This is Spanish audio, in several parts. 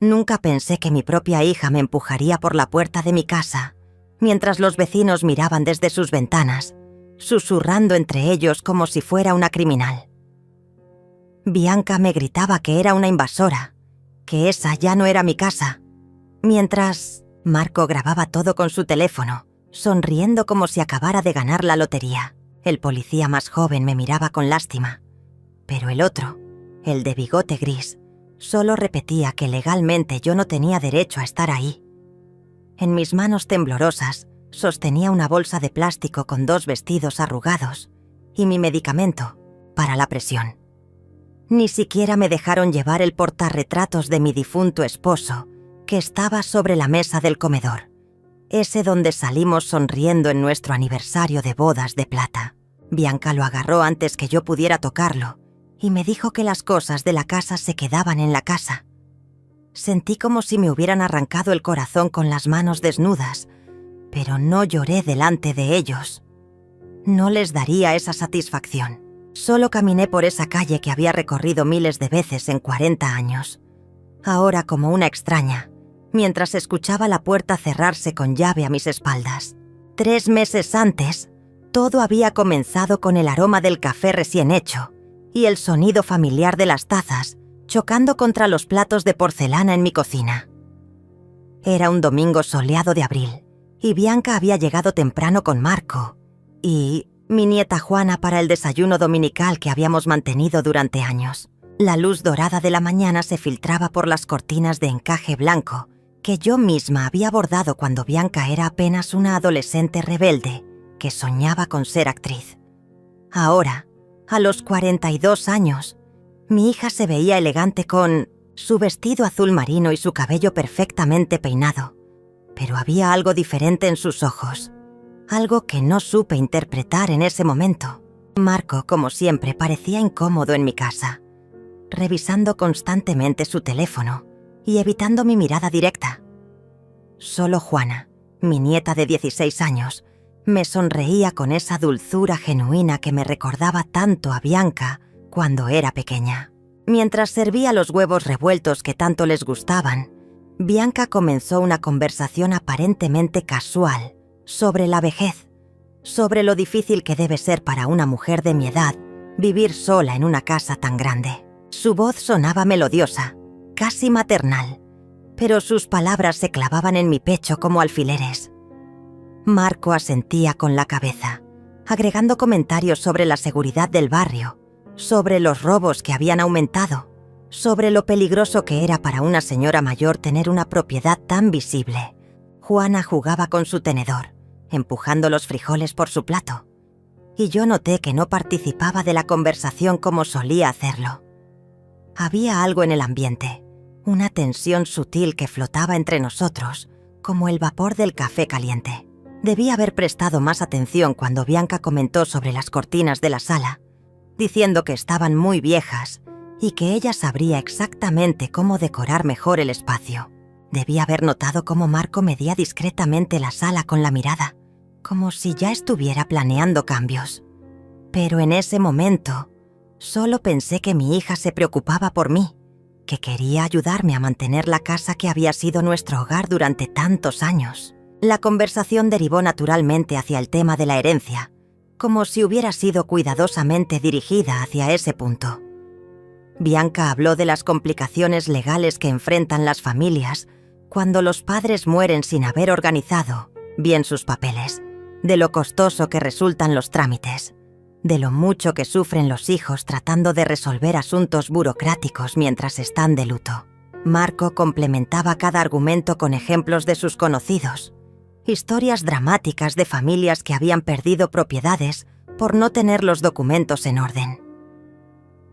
Nunca pensé que mi propia hija me empujaría por la puerta de mi casa, mientras los vecinos miraban desde sus ventanas, susurrando entre ellos como si fuera una criminal. Bianca me gritaba que era una invasora, que esa ya no era mi casa, mientras Marco grababa todo con su teléfono, sonriendo como si acabara de ganar la lotería. El policía más joven me miraba con lástima, pero el otro, el de bigote gris, solo repetía que legalmente yo no tenía derecho a estar ahí. En mis manos temblorosas sostenía una bolsa de plástico con 2 vestidos arrugados y mi medicamento para la presión. Ni siquiera me dejaron llevar el portarretratos de mi difunto esposo, que estaba sobre la mesa del comedor, ese donde salimos sonriendo en nuestro aniversario de bodas de plata. Bianca lo agarró antes que yo pudiera tocarlo y me dijo que las cosas de la casa se quedaban en la casa. Sentí como si me hubieran arrancado el corazón con las manos desnudas, pero no lloré delante de ellos. No les daría esa satisfacción. Solo caminé por esa calle que había recorrido miles de veces en 40 años. Ahora como una extraña, mientras escuchaba la puerta cerrarse con llave a mis espaldas. 3 meses antes, todo había comenzado con el aroma del café recién hecho y el sonido familiar de las tazas chocando contra los platos de porcelana en mi cocina. Era un domingo soleado de abril y Bianca había llegado temprano con Marco y mi nieta Juana para el desayuno dominical que habíamos mantenido durante años. La luz dorada de la mañana se filtraba por las cortinas de encaje blanco que yo misma había bordado cuando Bianca era apenas una adolescente rebelde que soñaba con ser actriz. Ahora, a los 42 años, mi hija se veía elegante con su vestido azul marino y su cabello perfectamente peinado, pero había algo diferente en sus ojos, algo que no supe interpretar en ese momento. Marco, como siempre, parecía incómodo en mi casa, revisando constantemente su teléfono y evitando mi mirada directa. Solo Juana, mi nieta de 16 años, me sonreía con esa dulzura genuina que me recordaba tanto a Bianca cuando era pequeña. Mientras servía los huevos revueltos que tanto les gustaban, Bianca comenzó una conversación aparentemente casual sobre la vejez, sobre lo difícil que debe ser para una mujer de mi edad vivir sola en una casa tan grande. Su voz sonaba melodiosa, casi maternal, pero sus palabras se clavaban en mi pecho como alfileres. Marco asentía con la cabeza, agregando comentarios sobre la seguridad del barrio, sobre los robos que habían aumentado, sobre lo peligroso que era para una señora mayor tener una propiedad tan visible. Juana jugaba con su tenedor, empujando los frijoles por su plato, y yo noté que no participaba de la conversación como solía hacerlo. Había algo en el ambiente, una tensión sutil que flotaba entre nosotros, como el vapor del café caliente. Debí haber prestado más atención cuando Bianca comentó sobre las cortinas de la sala, diciendo que estaban muy viejas y que ella sabría exactamente cómo decorar mejor el espacio. Debí haber notado cómo Marco medía discretamente la sala con la mirada, como si ya estuviera planeando cambios. Pero en ese momento, solo pensé que mi hija se preocupaba por mí, que quería ayudarme a mantener la casa que había sido nuestro hogar durante tantos años. La conversación derivó naturalmente hacia el tema de la herencia, como si hubiera sido cuidadosamente dirigida hacia ese punto. Bianca habló de las complicaciones legales que enfrentan las familias cuando los padres mueren sin haber organizado bien sus papeles, de lo costoso que resultan los trámites, de lo mucho que sufren los hijos tratando de resolver asuntos burocráticos mientras están de luto. Marco complementaba cada argumento con ejemplos de sus conocidos, historias dramáticas de familias que habían perdido propiedades por no tener los documentos en orden.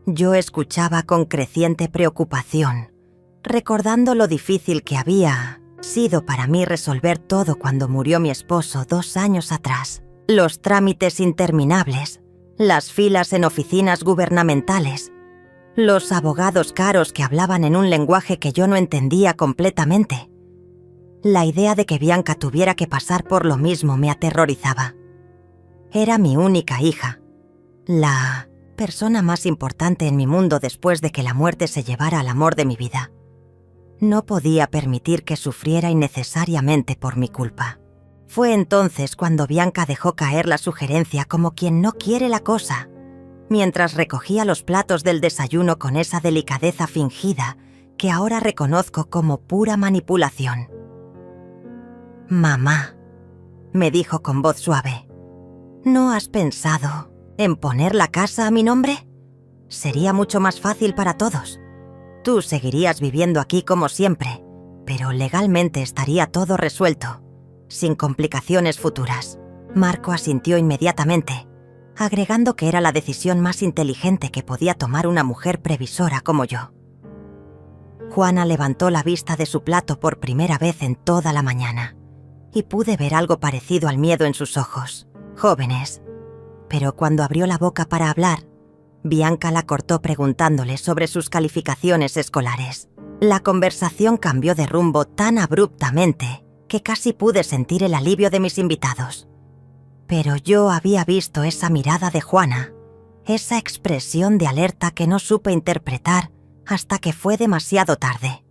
Yo escuchaba con creciente preocupación, recordando lo difícil que había sido para mí resolver todo cuando murió mi esposo 2 años atrás. Los trámites interminables, las filas en oficinas gubernamentales, los abogados caros que hablaban en un lenguaje que yo no entendía completamente. La idea de que Bianca tuviera que pasar por lo mismo me aterrorizaba. Era mi única hija, la persona más importante en mi mundo después de que la muerte se llevara al amor de mi vida. No podía permitir que sufriera innecesariamente por mi culpa. Fue entonces cuando Bianca dejó caer la sugerencia como quien no quiere la cosa, mientras recogía los platos del desayuno con esa delicadeza fingida que ahora reconozco como pura manipulación. «Mamá», me dijo con voz suave, «¿no has pensado en poner la casa a mi nombre? Sería mucho más fácil para todos. Tú seguirías viviendo aquí como siempre, pero legalmente estaría todo resuelto, sin complicaciones futuras». Marco asintió inmediatamente, agregando que era la decisión más inteligente que podía tomar una mujer previsora como yo. Juana levantó la vista de su plato por primera vez en toda la mañana, y pude ver algo parecido al miedo en sus ojos, jóvenes. Pero cuando abrió la boca para hablar, Bianca la cortó preguntándole sobre sus calificaciones escolares. La conversación cambió de rumbo tan abruptamente que casi pude sentir el alivio de mis invitados. Pero yo había visto esa mirada de Juana, esa expresión de alerta que no supe interpretar hasta que fue demasiado tarde.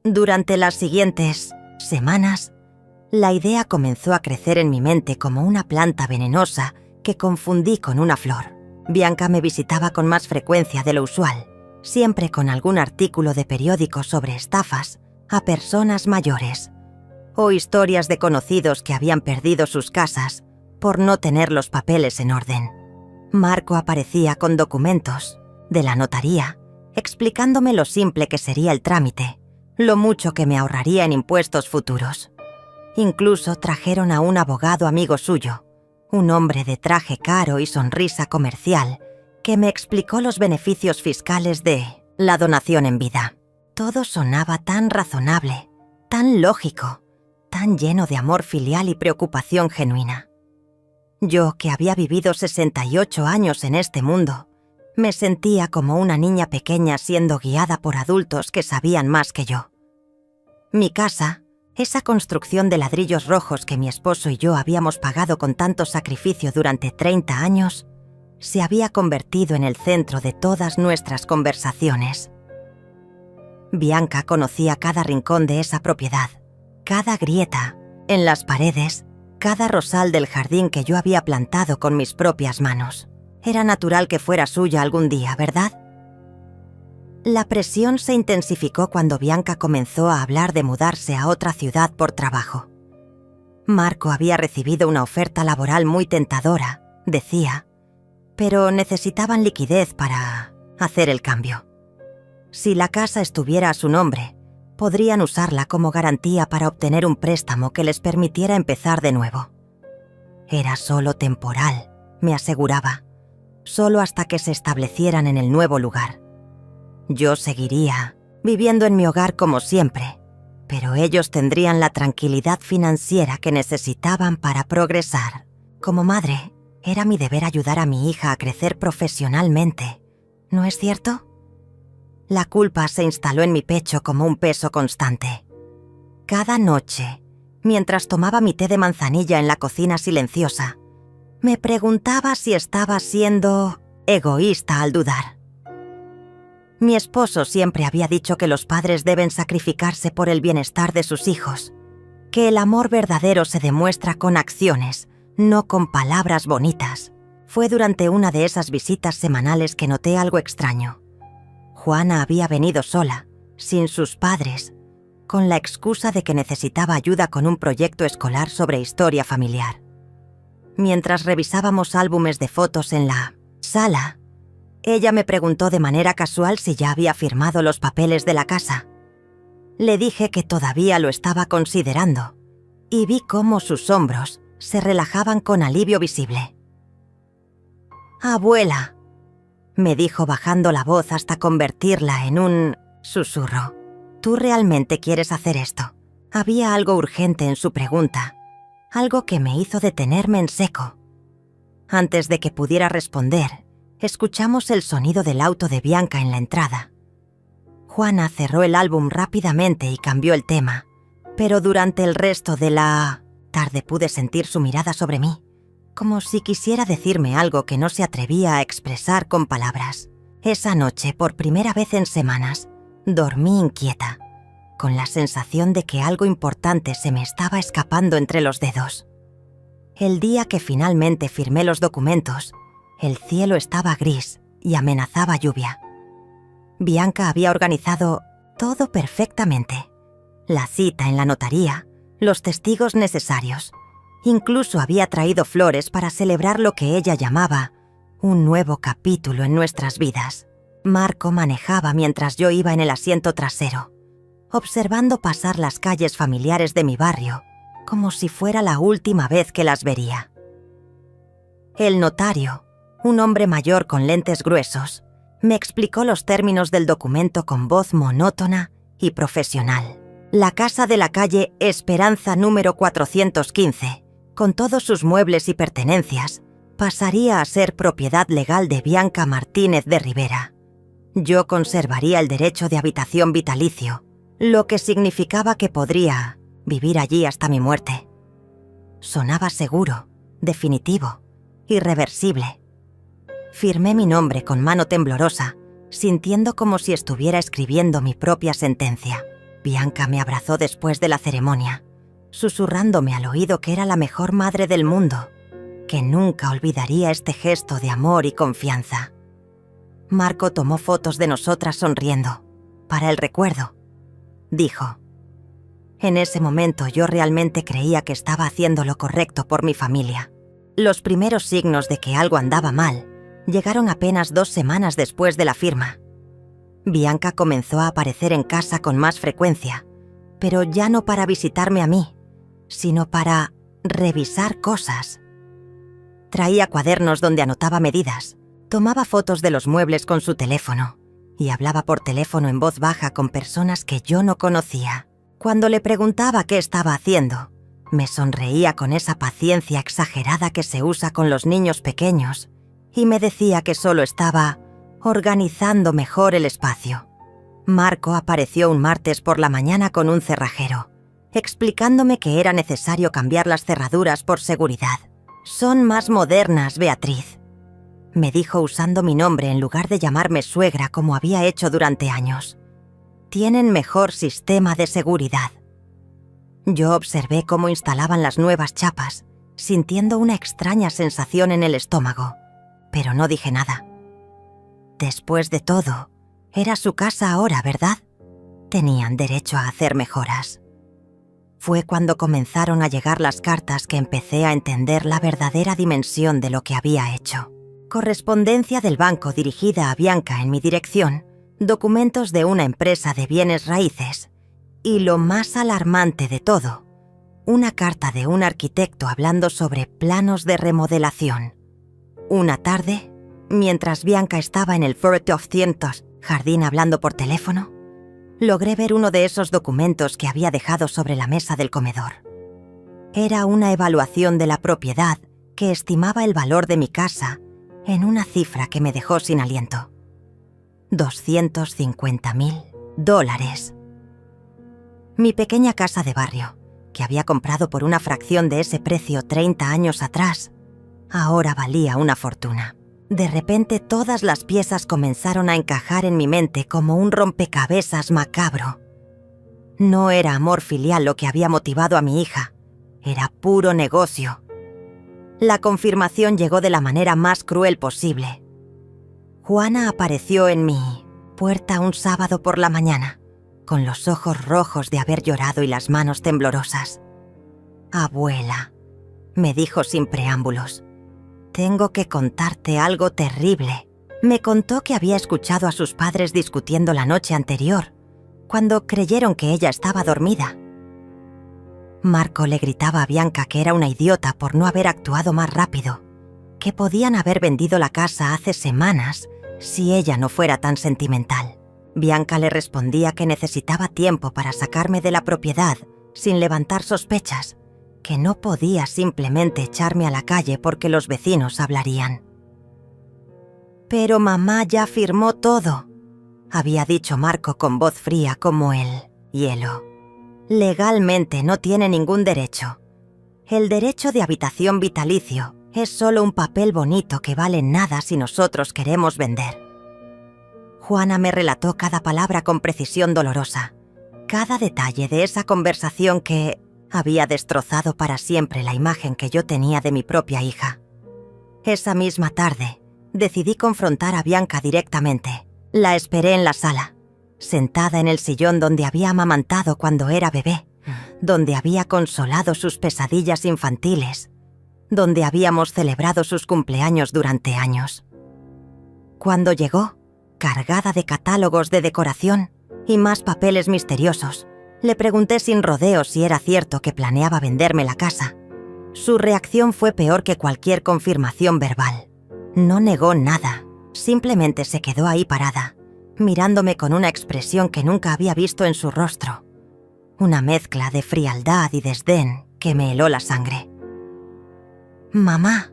Durante las siguientes semanas, la idea comenzó a crecer en mi mente como una planta venenosa que confundí con una flor. Bianca me visitaba con más frecuencia de lo usual, siempre con algún artículo de periódico sobre estafas a personas mayores, o historias de conocidos que habían perdido sus casas por no tener los papeles en orden. Marco aparecía con documentos de la notaría, explicándome lo simple que sería el trámite, lo mucho que me ahorraría en impuestos futuros. Incluso trajeron a un abogado amigo suyo, un hombre de traje caro y sonrisa comercial, que me explicó los beneficios fiscales de la donación en vida. Todo sonaba tan razonable, tan lógico, tan lleno de amor filial y preocupación genuina. Yo, que había vivido 68 años en este mundo, me sentía como una niña pequeña siendo guiada por adultos que sabían más que yo. Mi casa, esa construcción de ladrillos rojos que mi esposo y yo habíamos pagado con tanto sacrificio durante 30 años, se había convertido en el centro de todas nuestras conversaciones. Bianca conocía cada rincón de esa propiedad, cada grieta en las paredes, cada rosal del jardín que yo había plantado con mis propias manos. Era natural que fuera suya algún día, ¿verdad? La presión se intensificó cuando Bianca comenzó a hablar de mudarse a otra ciudad por trabajo. Marco había recibido una oferta laboral muy tentadora, decía, pero necesitaban liquidez para hacer el cambio. Si la casa estuviera a su nombre, podrían usarla como garantía para obtener un préstamo que les permitiera empezar de nuevo. Era solo temporal, me aseguraba, solo hasta que se establecieran en el nuevo lugar. Yo seguiría viviendo en mi hogar como siempre, pero ellos tendrían la tranquilidad financiera que necesitaban para progresar. Como madre, era mi deber ayudar a mi hija a crecer profesionalmente, ¿no es cierto? La culpa se instaló en mi pecho como un peso constante. Cada noche, mientras tomaba mi té de manzanilla en la cocina silenciosa, me preguntaba si estaba siendo egoísta al dudar. Mi esposo siempre había dicho que los padres deben sacrificarse por el bienestar de sus hijos, que el amor verdadero se demuestra con acciones, no con palabras bonitas. Fue durante una de esas visitas semanales que noté algo extraño. Juana había venido sola, sin sus padres, con la excusa de que necesitaba ayuda con un proyecto escolar sobre historia familiar. Mientras revisábamos álbumes de fotos en la sala, ella me preguntó de manera casual si ya había firmado los papeles de la casa. Le dije que todavía lo estaba considerando, y vi cómo sus hombros se relajaban con alivio visible. «Abuela», me dijo bajando la voz hasta convertirla en un susurro. «¿Tú realmente quieres hacer esto?» Había algo urgente en su pregunta, algo que me hizo detenerme en seco. Antes de que pudiera responder, escuchamos el sonido del auto de Bianca en la entrada. Juana cerró el álbum rápidamente y cambió el tema, pero durante el resto de la tarde pude sentir su mirada sobre mí, como si quisiera decirme algo que no se atrevía a expresar con palabras. Esa noche, por primera vez en semanas, Dormí inquieta, con la sensación de que algo importante se me estaba escapando entre los dedos. El día que finalmente firmé los documentos, el cielo estaba gris y amenazaba lluvia. Bianca había organizado todo perfectamente. La cita en la notaría, los testigos necesarios. Incluso había traído flores para celebrar lo que ella llamaba un nuevo capítulo en nuestras vidas. Marco manejaba mientras yo iba en el asiento trasero, observando pasar las calles familiares de mi barrio, como si fuera la última vez que las vería. El notario, un hombre mayor con lentes gruesos, me explicó los términos del documento con voz monótona y profesional. La casa de la calle Esperanza número 415, con todos sus muebles y pertenencias, pasaría a ser propiedad legal de Bianca Martínez de Rivera. Yo conservaría el derecho de habitación vitalicio, lo que significaba que podría vivir allí hasta mi muerte. Sonaba seguro, definitivo, irreversible. Firmé mi nombre con mano temblorosa, sintiendo como si estuviera escribiendo mi propia sentencia. Bianca me abrazó después de la ceremonia, susurrándome al oído que era la mejor madre del mundo, que nunca olvidaría este gesto de amor y confianza. Marco tomó fotos de nosotras sonriendo, para el recuerdo. Dijo: en ese momento yo realmente creía que estaba haciendo lo correcto por mi familia. Los primeros signos de que algo andaba mal llegaron apenas 2 semanas después de la firma. Bianca comenzó a aparecer en casa con más frecuencia, pero ya no para visitarme a mí, sino para revisar cosas. Traía cuadernos donde anotaba medidas, tomaba fotos de los muebles con su teléfono y hablaba por teléfono en voz baja con personas que yo no conocía. Cuando le preguntaba qué estaba haciendo, me sonreía con esa paciencia exagerada que se usa con los niños pequeños y me decía que solo estaba organizando mejor el espacio. Marco apareció un martes por la mañana con un cerrajero, explicándome que era necesario cambiar las cerraduras por seguridad. «Son más modernas, Beatriz», me dijo usando mi nombre en lugar de llamarme suegra como había hecho durante años. «Tienen mejor sistema de seguridad». Yo observé cómo instalaban las nuevas chapas, sintiendo una extraña sensación en el estómago, pero no dije nada. Después de todo, era su casa ahora, ¿verdad? Tenían derecho a hacer mejoras. Fue cuando comenzaron a llegar las cartas que empecé a entender la verdadera dimensión de lo que había hecho. Correspondencia del banco dirigida a Bianca en mi dirección, documentos de una empresa de bienes raíces y, lo más alarmante de todo, una carta de un arquitecto hablando sobre planos de remodelación. Una tarde, mientras Bianca estaba en el 400 jardín hablando por teléfono, logré ver uno de esos documentos que había dejado sobre la mesa del comedor. Era una evaluación de la propiedad que estimaba el valor de mi casa en una cifra que me dejó sin aliento. $250,000. Mi pequeña casa de barrio, que había comprado por una fracción de ese precio 30 años atrás, ahora valía una fortuna. De repente todas las piezas comenzaron a encajar en mi mente como un rompecabezas macabro. No era amor filial lo que había motivado a mi hija, era puro negocio. La confirmación llegó de la manera más cruel posible. Juana apareció en mi puerta un sábado por la mañana, con los ojos rojos de haber llorado y las manos temblorosas. «Abuela», me dijo sin preámbulos, «tengo que contarte algo terrible». Me contó que había escuchado a sus padres discutiendo la noche anterior, cuando creyeron que ella estaba dormida. Marco le gritaba a Bianca que era una idiota por no haber actuado más rápido, que podían haber vendido la casa hace semanas si ella no fuera tan sentimental. Bianca le respondía que necesitaba tiempo para sacarme de la propiedad sin levantar sospechas, que no podía simplemente echarme a la calle porque los vecinos hablarían. «Pero mamá ya firmó todo», había dicho Marco con voz fría como el hielo. «Legalmente no tiene ningún derecho. El derecho de habitación vitalicio es solo un papel bonito que vale nada si nosotros queremos vender». Juana me relató cada palabra con precisión dolorosa, cada detalle de esa conversación que había destrozado para siempre la imagen que yo tenía de mi propia hija. Esa misma tarde, decidí confrontar a Bianca directamente. La esperé en la sala, sentada en el sillón donde había amamantado cuando era bebé, donde había consolado sus pesadillas infantiles, donde habíamos celebrado sus cumpleaños durante años. Cuando llegó, cargada de catálogos de decoración y más papeles misteriosos, le pregunté sin rodeos si era cierto que planeaba venderme la casa. Su reacción fue peor que cualquier confirmación verbal. No negó nada, simplemente se quedó ahí parada, mirándome con una expresión que nunca había visto en su rostro. Una mezcla de frialdad y desdén que me heló la sangre. «Mamá»,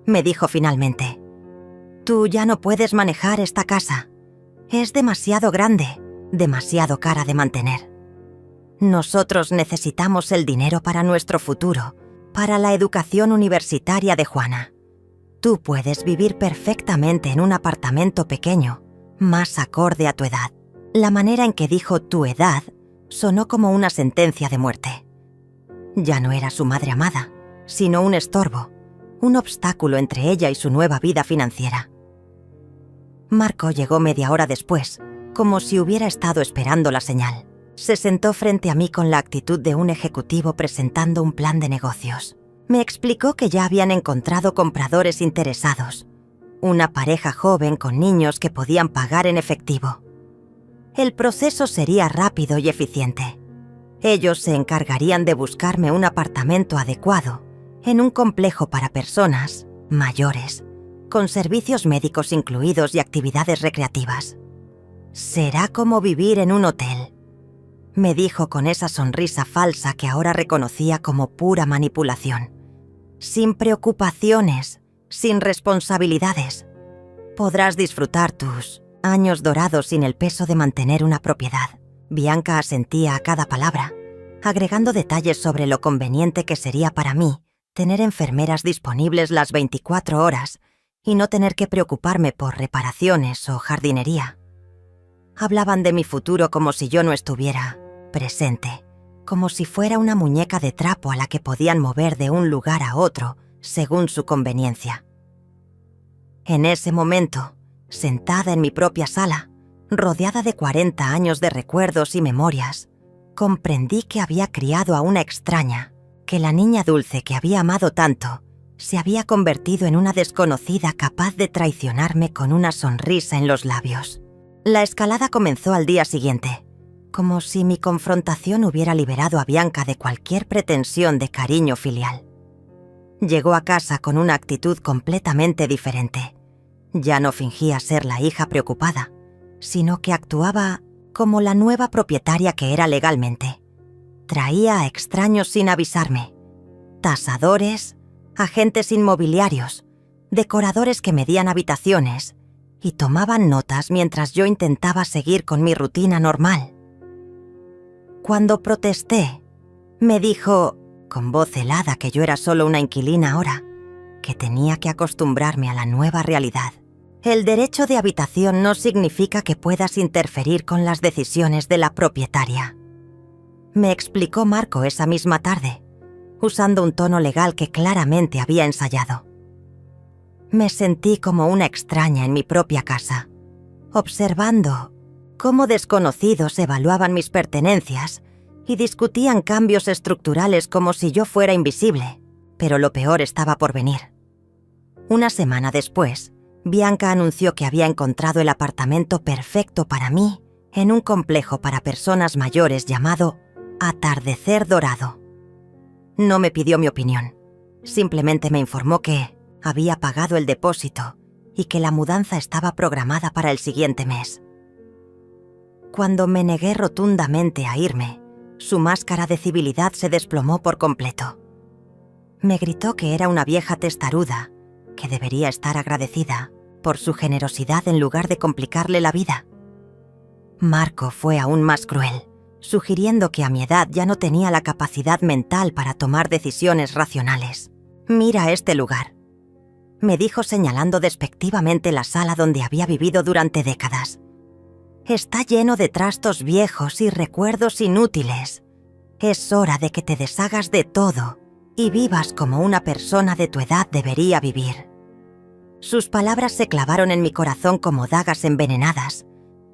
me dijo finalmente, «tú ya no puedes manejar esta casa. Es demasiado grande, demasiado cara de mantener. Nosotros necesitamos el dinero para nuestro futuro, para la educación universitaria de Juana. Tú puedes vivir perfectamente en un apartamento pequeño, más acorde a tu edad». La manera en que dijo «tu edad» sonó como una sentencia de muerte. Ya no era su madre amada, sino un estorbo, un obstáculo entre ella y su nueva vida financiera. Marco llegó media hora después, como si hubiera estado esperando la señal. Se sentó frente a mí con la actitud de un ejecutivo presentando un plan de negocios. Me explicó que ya habían encontrado compradores interesados, una pareja joven con niños que podían pagar en efectivo. El proceso sería rápido y eficiente. Ellos se encargarían de buscarme un apartamento adecuado en un complejo para personas mayores, con servicios médicos incluidos y actividades recreativas. «Será como vivir en un hotel», me dijo con esa sonrisa falsa que ahora reconocía como pura manipulación. «Sin preocupaciones, sin responsabilidades. Podrás disfrutar tus años dorados sin el peso de mantener una propiedad». Bianca asentía a cada palabra, agregando detalles sobre lo conveniente que sería para mí tener enfermeras disponibles las 24 horas y no tener que preocuparme por reparaciones o jardinería. Hablaban de mi futuro como si yo no estuviera presente, como si fuera una muñeca de trapo a la que podían mover de un lugar a otro según su conveniencia. En ese momento, sentada en mi propia sala, rodeada de 40 años de recuerdos y memorias, comprendí que había criado a una extraña, que la niña dulce que había amado tanto se había convertido en una desconocida capaz de traicionarme con una sonrisa en los labios. La escalada comenzó al día siguiente, como si mi confrontación hubiera liberado a Bianca de cualquier pretensión de cariño filial. Llegó a casa con una actitud completamente diferente. Ya no fingía ser la hija preocupada, sino que actuaba como la nueva propietaria que era legalmente. Traía a extraños sin avisarme, tasadores, agentes inmobiliarios, decoradores que medían habitaciones y tomaban notas mientras yo intentaba seguir con mi rutina normal. Cuando protesté, me dijo, con voz helada, que yo era solo una inquilina ahora, que tenía que acostumbrarme a la nueva realidad. El derecho de habitación no significa que puedas interferir con las decisiones de la propietaria. Me explicó Marco esa misma tarde, usando un tono legal que claramente había ensayado. Me sentí como una extraña en mi propia casa, observando cómo desconocidos evaluaban mis pertenencias y discutían cambios estructurales como si yo fuera invisible, pero lo peor estaba por venir. Una semana después, Bianca anunció que había encontrado el apartamento perfecto para mí en un complejo para personas mayores llamado Atardecer Dorado. No me pidió mi opinión, simplemente me informó que había pagado el depósito y que la mudanza estaba programada para el siguiente mes. Cuando me negué rotundamente a irme, su máscara de civilidad se desplomó por completo. Me gritó que era una vieja testaruda, que debería estar agradecida por su generosidad en lugar de complicarle la vida. Marco fue aún más cruel, sugiriendo que a mi edad ya no tenía la capacidad mental para tomar decisiones racionales. «Mira este lugar». me dijo señalando despectivamente la sala donde había vivido durante décadas. Está lleno de trastos viejos y recuerdos inútiles. Es hora de que te deshagas de todo y vivas como una persona de tu edad debería vivir. Sus palabras se clavaron en mi corazón como dagas envenenadas,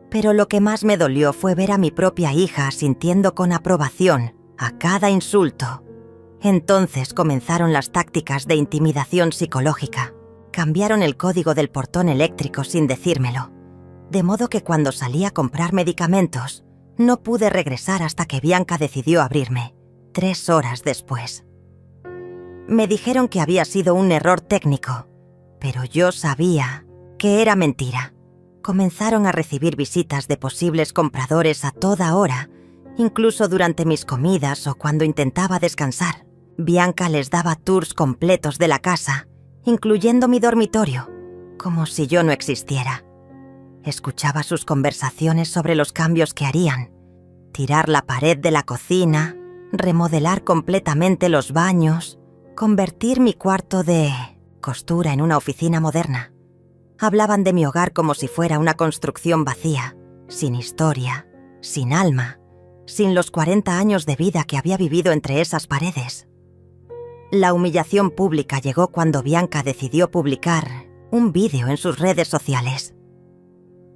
pero lo que más me dolió fue ver a mi propia hija asintiendo con aprobación a cada insulto. Entonces comenzaron las tácticas de intimidación psicológica. Cambiaron el código del portón eléctrico sin decírmelo, de modo que cuando salí a comprar medicamentos, no pude regresar hasta que Bianca decidió abrirme, 3 horas después. Me dijeron que había sido un error técnico, pero yo sabía que era mentira. Comenzaron a recibir visitas de posibles compradores a toda hora, incluso durante mis comidas o cuando intentaba descansar. Bianca les daba tours completos de la casa, incluyendo mi dormitorio, como si yo no existiera. Escuchaba sus conversaciones sobre los cambios que harían: tirar la pared de la cocina, remodelar completamente los baños, convertir mi cuarto de costura en una oficina moderna. Hablaban de mi hogar como si fuera una construcción vacía, sin historia, sin alma, sin los 40 años de vida que había vivido entre esas paredes. La humillación pública llegó cuando Bianca decidió publicar un vídeo en sus redes sociales.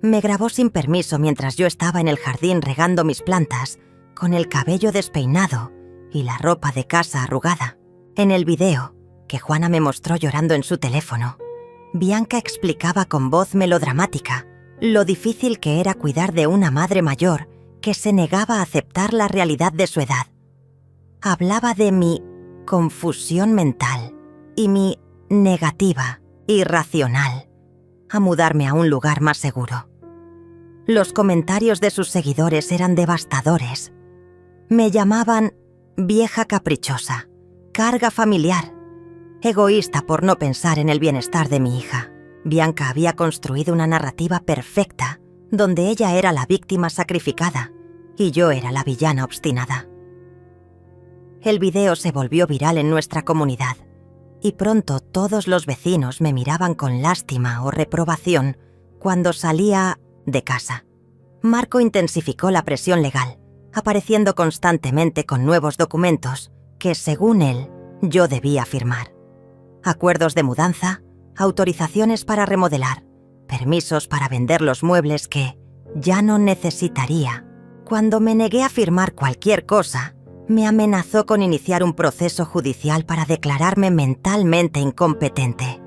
Me grabó sin permiso mientras yo estaba en el jardín regando mis plantas, con el cabello despeinado y la ropa de casa arrugada. En el video, que Juana me mostró llorando en su teléfono, Bianca explicaba con voz melodramática lo difícil que era cuidar de una madre mayor que se negaba a aceptar la realidad de su edad. Hablaba de mi confusión mental y mi negativa irracional a mudarme a un lugar más seguro. Los comentarios de sus seguidores eran devastadores. Me llamaban vieja caprichosa, carga familiar, egoísta por no pensar en el bienestar de mi hija. Bianca había construido una narrativa perfecta, donde ella era la víctima sacrificada y yo era la villana obstinada. El video se volvió viral en nuestra comunidad y pronto todos los vecinos me miraban con lástima o reprobación cuando salía de casa. Marco intensificó la presión legal, apareciendo constantemente con nuevos documentos que, según él, yo debía firmar. Acuerdos de mudanza, autorizaciones para remodelar, permisos para vender los muebles que ya no necesitaría. Cuando me negué a firmar cualquier cosa, me amenazó con iniciar un proceso judicial para declararme mentalmente incompetente.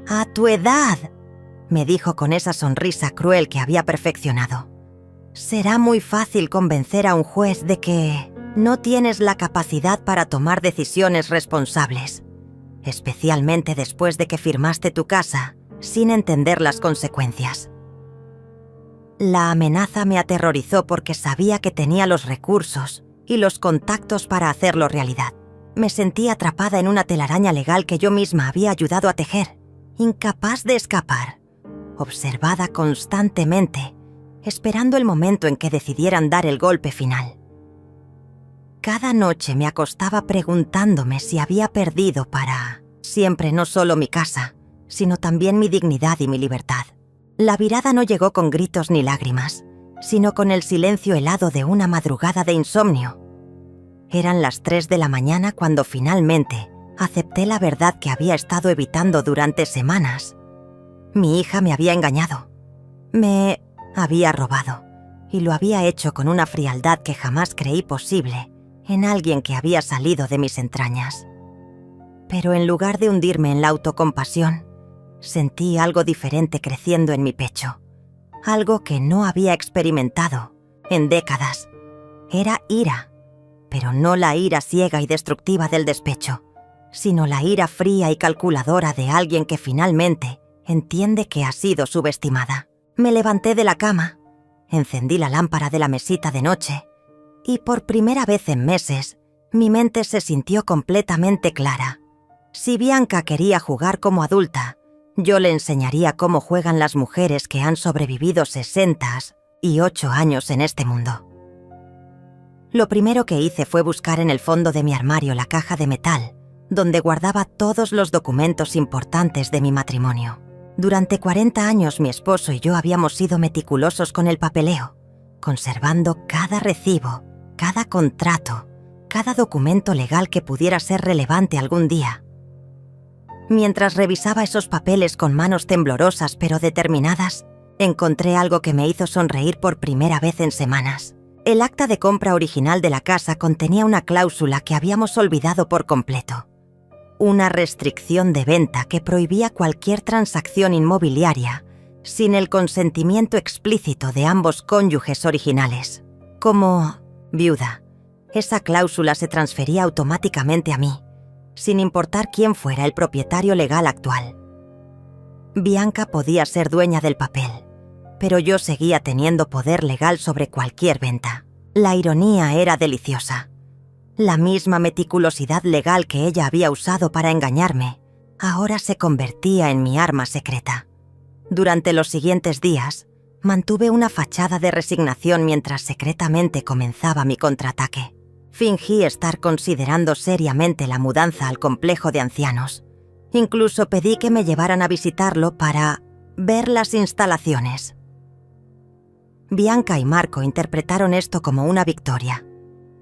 «A tu edad», me dijo con esa sonrisa cruel que había perfeccionado, «será muy fácil convencer a un juez de que no tienes la capacidad para tomar decisiones responsables, especialmente después de que firmaste tu casa sin entender las consecuencias». La amenaza me aterrorizó porque sabía que tenía los recursos y los contactos para hacerlo realidad. Me sentí atrapada en una telaraña legal que yo misma había ayudado a tejer, incapaz de escapar, observada constantemente, esperando el momento en que decidieran dar el golpe final. Cada noche me acostaba preguntándome si había perdido para siempre no solo mi casa, sino también mi dignidad y mi libertad. La virada no llegó con gritos ni lágrimas, sino con el silencio helado de una madrugada de insomnio. Eran las 3 de la mañana cuando finalmente acepté la verdad que había estado evitando durante semanas. Mi hija me había engañado. Me había robado, y lo había hecho con una frialdad que jamás creí posible en alguien que había salido de mis entrañas. Pero en lugar de hundirme en la autocompasión, sentí algo diferente creciendo en mi pecho, algo que no había experimentado en décadas. Era ira, pero no la ira ciega y destructiva del despecho, sino la ira fría y calculadora de alguien que finalmente entiende que ha sido subestimada. Me levanté de la cama, encendí la lámpara de la mesita de noche y por primera vez en meses mi mente se sintió completamente clara. Si Bianca quería jugar como adulta, yo le enseñaría cómo juegan las mujeres que han sobrevivido 68 años en este mundo. Lo primero que hice fue buscar en el fondo de mi armario la caja de metal donde guardaba todos los documentos importantes de mi matrimonio. Durante 40 años mi esposo y yo habíamos sido meticulosos con el papeleo, conservando cada recibo, cada contrato, cada documento legal que pudiera ser relevante algún día. Mientras revisaba esos papeles con manos temblorosas pero determinadas, encontré algo que me hizo sonreír por primera vez en semanas. El acta de compra original de la casa contenía una cláusula que habíamos olvidado por completo. Una restricción de venta que prohibía cualquier transacción inmobiliaria sin el consentimiento explícito de ambos cónyuges originales. Como viuda, esa cláusula se transfería automáticamente a mí, sin importar quién fuera el propietario legal actual. Bianca podía ser dueña del papel, pero yo seguía teniendo poder legal sobre cualquier venta. La ironía era deliciosa. La misma meticulosidad legal que ella había usado para engañarme, ahora se convertía en mi arma secreta. Durante los siguientes días, mantuve una fachada de resignación mientras secretamente comenzaba mi contraataque. Fingí estar considerando seriamente la mudanza al complejo de ancianos. Incluso pedí que me llevaran a visitarlo para ver las instalaciones. Bianca y Marco interpretaron esto como una victoria,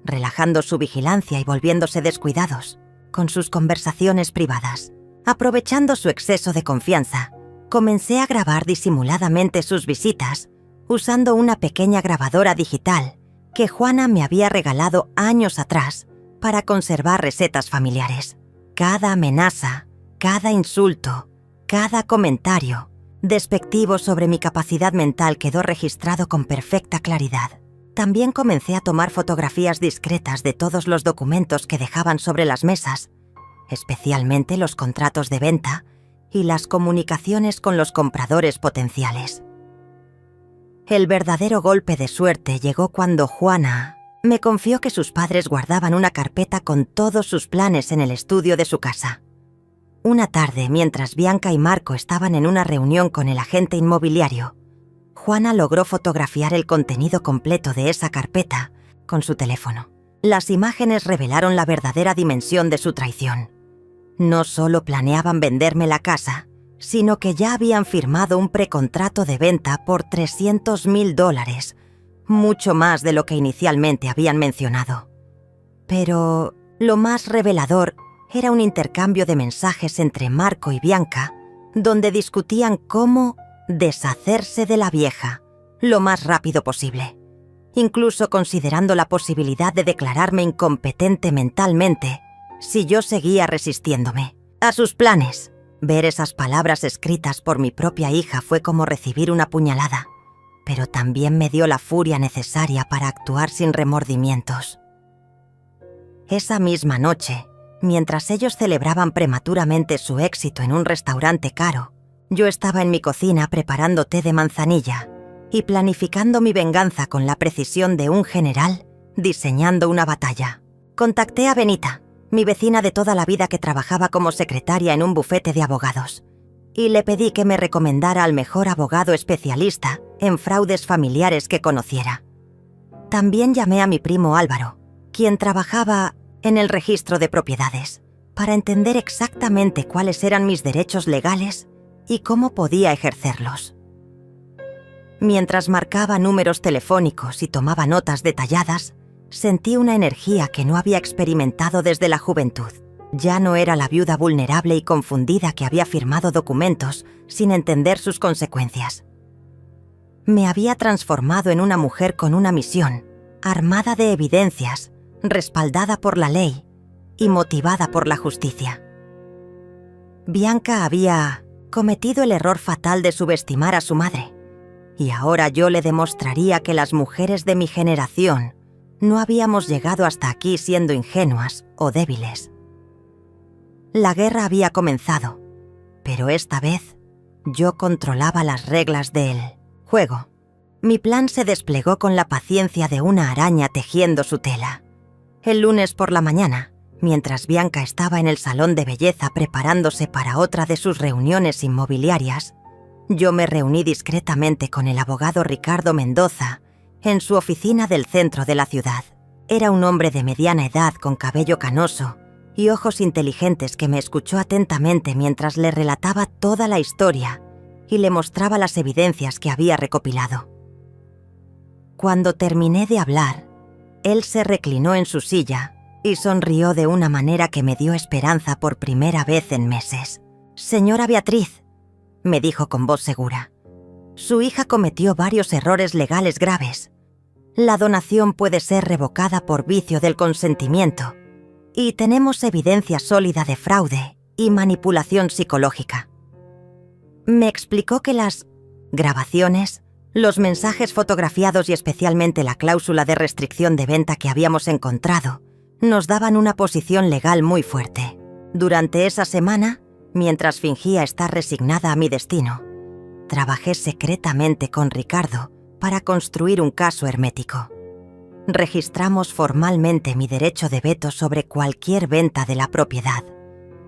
relajando su vigilancia y volviéndose descuidados con sus conversaciones privadas. Aprovechando su exceso de confianza, comencé a grabar disimuladamente sus visitas usando una pequeña grabadora digital que Juana me había regalado años atrás para conservar recetas familiares. Cada amenaza, cada insulto, cada comentario despectivo sobre mi capacidad mental quedó registrado con perfecta claridad. También comencé a tomar fotografías discretas de todos los documentos que dejaban sobre las mesas, especialmente los contratos de venta y las comunicaciones con los compradores potenciales. El verdadero golpe de suerte llegó cuando Juana me confió que sus padres guardaban una carpeta con todos sus planes en el estudio de su casa. Una tarde, mientras Bianca y Marco estaban en una reunión con el agente inmobiliario, Juana logró fotografiar el contenido completo de esa carpeta con su teléfono. Las imágenes revelaron la verdadera dimensión de su traición. No solo planeaban venderme la casa, sino que ya habían firmado un precontrato de venta por $300,000, mucho más de lo que inicialmente habían mencionado. Pero lo más revelador era un intercambio de mensajes entre Marco y Bianca, donde discutían cómo deshacerse de la vieja lo más rápido posible, incluso considerando la posibilidad de declararme incompetente mentalmente si yo seguía resistiéndome a sus planes. Ver esas palabras escritas por mi propia hija fue como recibir una puñalada, pero también me dio la furia necesaria para actuar sin remordimientos. Esa misma noche, mientras ellos celebraban prematuramente su éxito en un restaurante caro, yo estaba en mi cocina preparando té de manzanilla y planificando mi venganza con la precisión de un general diseñando una batalla. Contacté a Benita, mi vecina de toda la vida que trabajaba como secretaria en un bufete de abogados, y le pedí que me recomendara al mejor abogado especialista en fraudes familiares que conociera. También llamé a mi primo Álvaro, quien trabajaba en el registro de propiedades, para entender exactamente cuáles eran mis derechos legales y cómo podía ejercerlos. Mientras marcaba números telefónicos y tomaba notas detalladas, sentí una energía que no había experimentado desde la juventud. Ya no era la viuda vulnerable y confundida que había firmado documentos sin entender sus consecuencias. Me había transformado en una mujer con una misión, armada de evidencias, respaldada por la ley y motivada por la justicia. Bianca había cometido el error fatal de subestimar a su madre, y ahora yo le demostraría que las mujeres de mi generación no habíamos llegado hasta aquí siendo ingenuas o débiles. La guerra había comenzado, pero esta vez yo controlaba las reglas del juego. Mi plan se desplegó con la paciencia de una araña tejiendo su tela. El lunes por la mañana, mientras Bianca estaba en el salón de belleza preparándose para otra de sus reuniones inmobiliarias, yo me reuní discretamente con el abogado Ricardo Mendoza en su oficina del centro de la ciudad. Era un hombre de mediana edad con cabello canoso y ojos inteligentes que me escuchó atentamente mientras le relataba toda la historia y le mostraba las evidencias que había recopilado. Cuando terminé de hablar, él se reclinó en su silla y sonrió de una manera que me dio esperanza por primera vez en meses. «Señora Beatriz», me dijo con voz segura, «su hija cometió varios errores legales graves. La donación puede ser revocada por vicio del consentimiento y tenemos evidencia sólida de fraude y manipulación psicológica». Me explicó que las grabaciones, los mensajes fotografiados y especialmente la cláusula de restricción de venta que habíamos encontrado nos daban una posición legal muy fuerte. Durante esa semana, mientras fingía estar resignada a mi destino, trabajé secretamente con Ricardo para construir un caso hermético. Registramos formalmente mi derecho de veto sobre cualquier venta de la propiedad,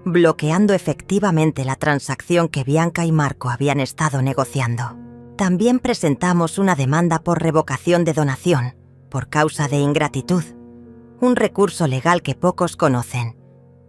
bloqueando efectivamente la transacción que Bianca y Marco habían estado negociando. También presentamos una demanda por revocación de donación, por causa de ingratitud, un recurso legal que pocos conocen,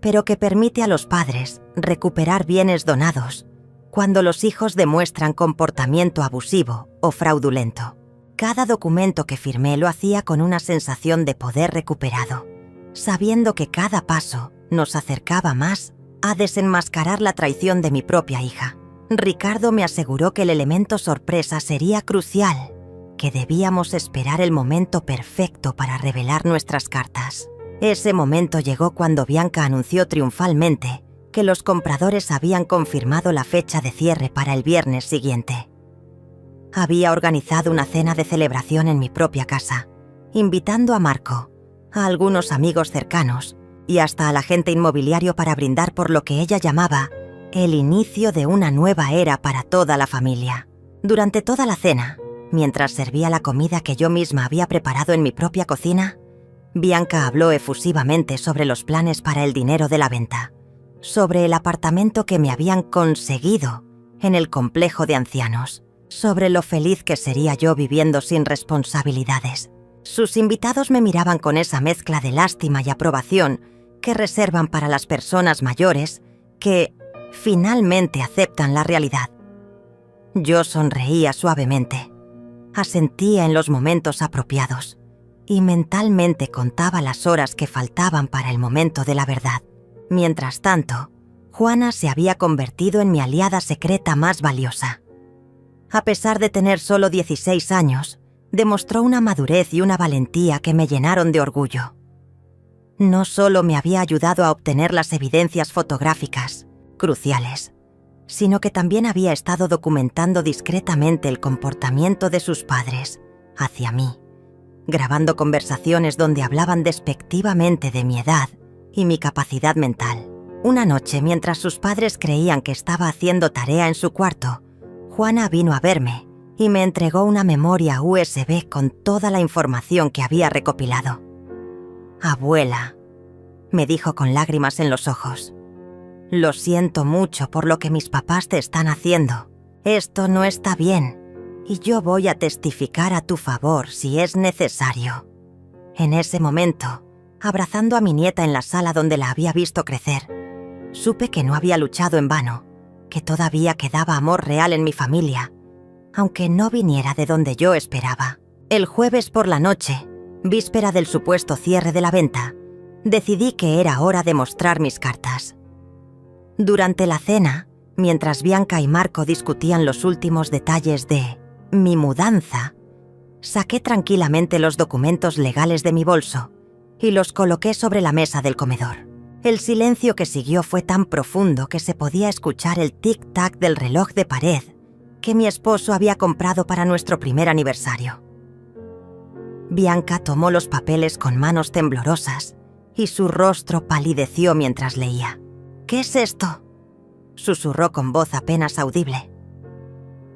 pero que permite a los padres recuperar bienes donados cuando los hijos demuestran comportamiento abusivo o fraudulento. Cada documento que firmé lo hacía con una sensación de poder recuperado, sabiendo que cada paso nos acercaba más a desenmascarar la traición de mi propia hija. Ricardo me aseguró que el elemento sorpresa sería crucial, que debíamos esperar el momento perfecto para revelar nuestras cartas. Ese momento llegó cuando Bianca anunció triunfalmente que los compradores habían confirmado la fecha de cierre para el viernes siguiente. Había organizado una cena de celebración en mi propia casa, invitando a Marco, a algunos amigos cercanos y hasta al agente inmobiliario para brindar por lo que ella llamaba el inicio de una nueva era para toda la familia. Durante toda la cena, mientras servía la comida que yo misma había preparado en mi propia cocina, Bianca habló efusivamente sobre los planes para el dinero de la venta, sobre el apartamento que me habían conseguido en el complejo de ancianos, sobre lo feliz que sería yo viviendo sin responsabilidades. Sus invitados me miraban con esa mezcla de lástima y aprobación que reservan para las personas mayores que finalmente aceptan la realidad. Yo sonreía suavemente, asentía en los momentos apropiados y mentalmente contaba las horas que faltaban para el momento de la verdad. Mientras tanto, Juana se había convertido en mi aliada secreta más valiosa. A pesar de tener solo 16 años, demostró una madurez y una valentía que me llenaron de orgullo. No solo me había ayudado a obtener las evidencias fotográficas, cruciales, sino que también había estado documentando discretamente el comportamiento de sus padres hacia mí, grabando conversaciones donde hablaban despectivamente de mi edad y mi capacidad mental. Una noche, mientras sus padres creían que estaba haciendo tarea en su cuarto, Juana vino a verme y me entregó una memoria USB con toda la información que había recopilado. «Abuela», me dijo con lágrimas en los ojos, «lo siento mucho por lo que mis papás te están haciendo. Esto no está bien y yo voy a testificar a tu favor si es necesario». En ese momento, abrazando a mi nieta en la sala donde la había visto crecer, supe que no había luchado en vano, que todavía quedaba amor real en mi familia, aunque no viniera de donde yo esperaba. El jueves por la noche, víspera del supuesto cierre de la venta, decidí que era hora de mostrar mis cartas. Durante la cena, mientras Bianca y Marco discutían los últimos detalles de mi mudanza, saqué tranquilamente los documentos legales de mi bolso y los coloqué sobre la mesa del comedor. El silencio que siguió fue tan profundo que se podía escuchar el tic-tac del reloj de pared que mi esposo había comprado para nuestro primer aniversario. Bianca tomó los papeles con manos temblorosas y su rostro palideció mientras leía. «¿Qué es esto?», susurró con voz apenas audible.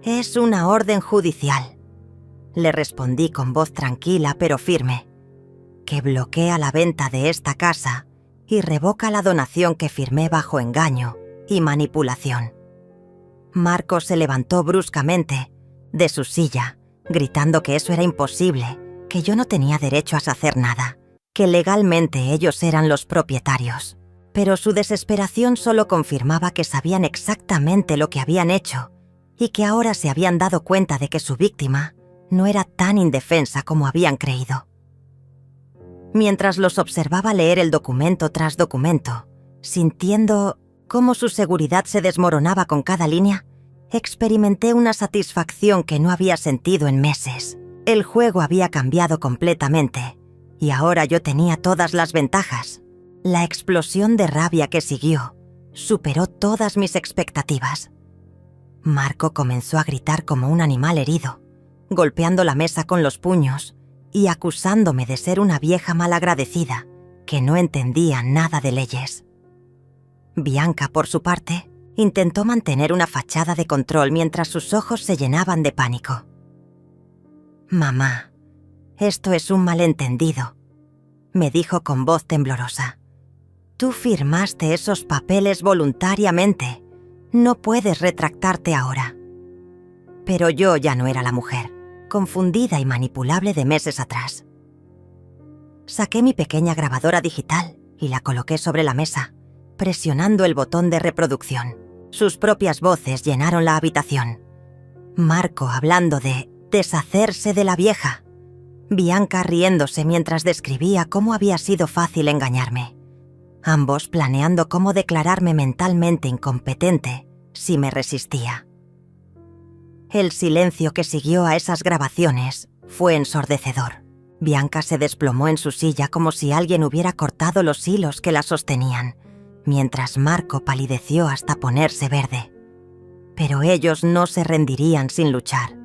«Es una orden judicial», le respondí con voz tranquila pero firme, «que bloquea la venta de esta casa y revoca la donación que firmé bajo engaño y manipulación». Marco se levantó bruscamente de su silla, gritando que eso era imposible, que yo no tenía derecho a hacer nada, que legalmente ellos eran los propietarios. Pero su desesperación solo confirmaba que sabían exactamente lo que habían hecho y que ahora se habían dado cuenta de que su víctima no era tan indefensa como habían creído. Mientras los observaba leer el documento tras documento, sintiendo cómo su seguridad se desmoronaba con cada línea, experimenté una satisfacción que no había sentido en meses. El juego había cambiado completamente y ahora yo tenía todas las ventajas. La explosión de rabia que siguió superó todas mis expectativas. Marco comenzó a gritar como un animal herido, golpeando la mesa con los puños y acusándome de ser una vieja malagradecida que no entendía nada de leyes. Bianca, por su parte, intentó mantener una fachada de control mientras sus ojos se llenaban de pánico. «Mamá, esto es un malentendido», me dijo con voz temblorosa. «Tú firmaste esos papeles voluntariamente. No puedes retractarte ahora». Pero yo ya no era la mujer, confundida y manipulable de meses atrás. Saqué mi pequeña grabadora digital y la coloqué sobre la mesa, presionando el botón de reproducción. Sus propias voces llenaron la habitación. Marco hablando de deshacerse de la vieja. Bianca riéndose mientras describía cómo había sido fácil engañarme. Ambos planeando cómo declararme mentalmente incompetente si me resistía. El silencio que siguió a esas grabaciones fue ensordecedor. Bianca se desplomó en su silla como si alguien hubiera cortado los hilos que la sostenían, mientras Marco palideció hasta ponerse verde. Pero ellos no se rendirían sin luchar.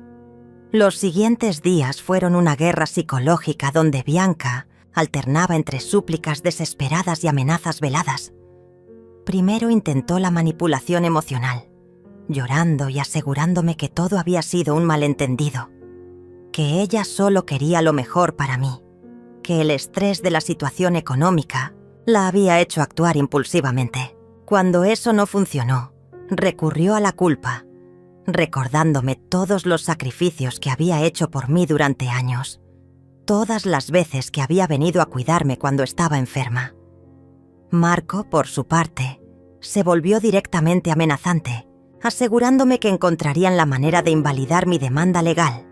Los siguientes días fueron una guerra psicológica donde Bianca alternaba entre súplicas desesperadas y amenazas veladas. Primero intentó la manipulación emocional, llorando y asegurándome que todo había sido un malentendido, que ella solo quería lo mejor para mí, que el estrés de la situación económica la había hecho actuar impulsivamente. Cuando eso no funcionó, recurrió a la culpa, recordándome todos los sacrificios que había hecho por mí durante años, todas las veces que había venido a cuidarme cuando estaba enferma. Marco, por su parte, se volvió directamente amenazante, asegurándome que encontrarían la manera de invalidar mi demanda legal,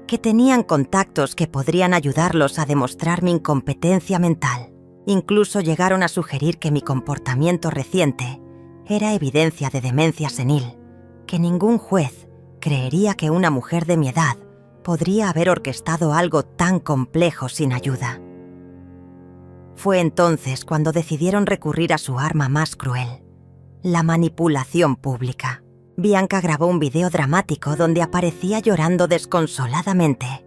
que tenían contactos que podrían ayudarlos a demostrar mi incompetencia mental. Incluso llegaron a sugerir que mi comportamiento reciente era evidencia de demencia senil, que ningún juez creería que una mujer de mi edad podría haber orquestado algo tan complejo sin ayuda. Fue entonces cuando decidieron recurrir a su arma más cruel, la manipulación pública. Bianca grabó un video dramático donde aparecía llorando desconsoladamente,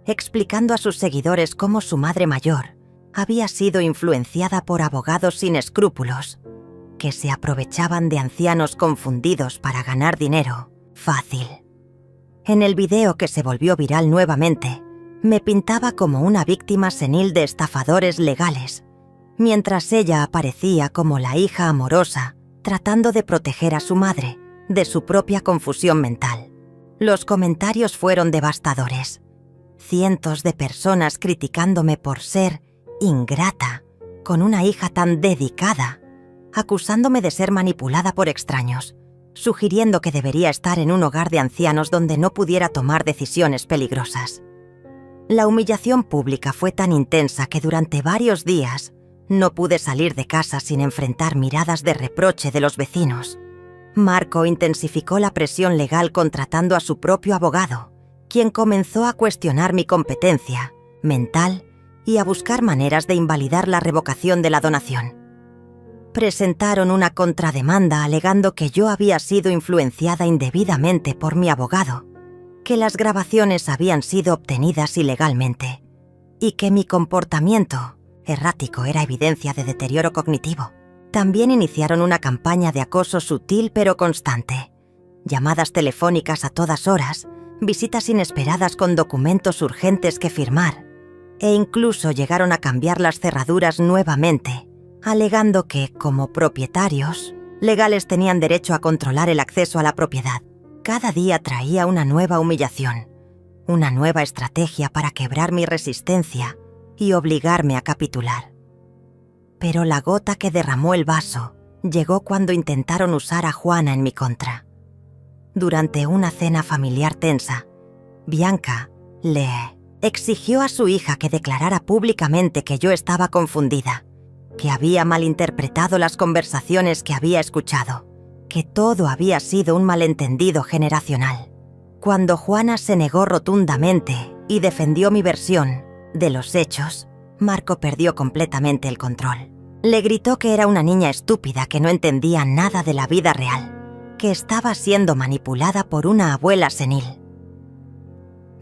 explicando a sus seguidores cómo su madre mayor había sido influenciada por abogados sin escrúpulos, que se aprovechaban de ancianos confundidos para ganar dinero fácil. En el video, que se volvió viral nuevamente, me pintaba como una víctima senil de estafadores legales, mientras ella aparecía como la hija amorosa tratando de proteger a su madre de su propia confusión mental. Los comentarios fueron devastadores. Cientos de personas criticándome por ser ingrata con una hija tan dedicada, acusándome de ser manipulada por extraños, sugiriendo que debería estar en un hogar de ancianos donde no pudiera tomar decisiones peligrosas. La humillación pública fue tan intensa que durante varios días no pude salir de casa sin enfrentar miradas de reproche de los vecinos. Marco intensificó la presión legal contratando a su propio abogado, quien comenzó a cuestionar mi competencia mental y a buscar maneras de invalidar la revocación de la donación. Presentaron una contrademanda alegando que yo había sido influenciada indebidamente por mi abogado, que las grabaciones habían sido obtenidas ilegalmente y que mi comportamiento errático era evidencia de deterioro cognitivo. También iniciaron una campaña de acoso sutil pero constante, llamadas telefónicas a todas horas, visitas inesperadas con documentos urgentes que firmar, e incluso llegaron a cambiar las cerraduras nuevamente, alegando que, como propietarios legales, tenían derecho a controlar el acceso a la propiedad. Cada día traía una nueva humillación, una nueva estrategia para quebrar mi resistencia y obligarme a capitular. Pero la gota que derramó el vaso llegó cuando intentaron usar a Juana en mi contra. Durante una cena familiar tensa, Bianca le exigió a su hija que declarara públicamente que yo estaba confundida, que había malinterpretado las conversaciones que había escuchado, que todo había sido un malentendido generacional. Cuando Juana se negó rotundamente y defendió mi versión de los hechos, Marco perdió completamente el control. Le gritó que era una niña estúpida que no entendía nada de la vida real, que estaba siendo manipulada por una abuela senil.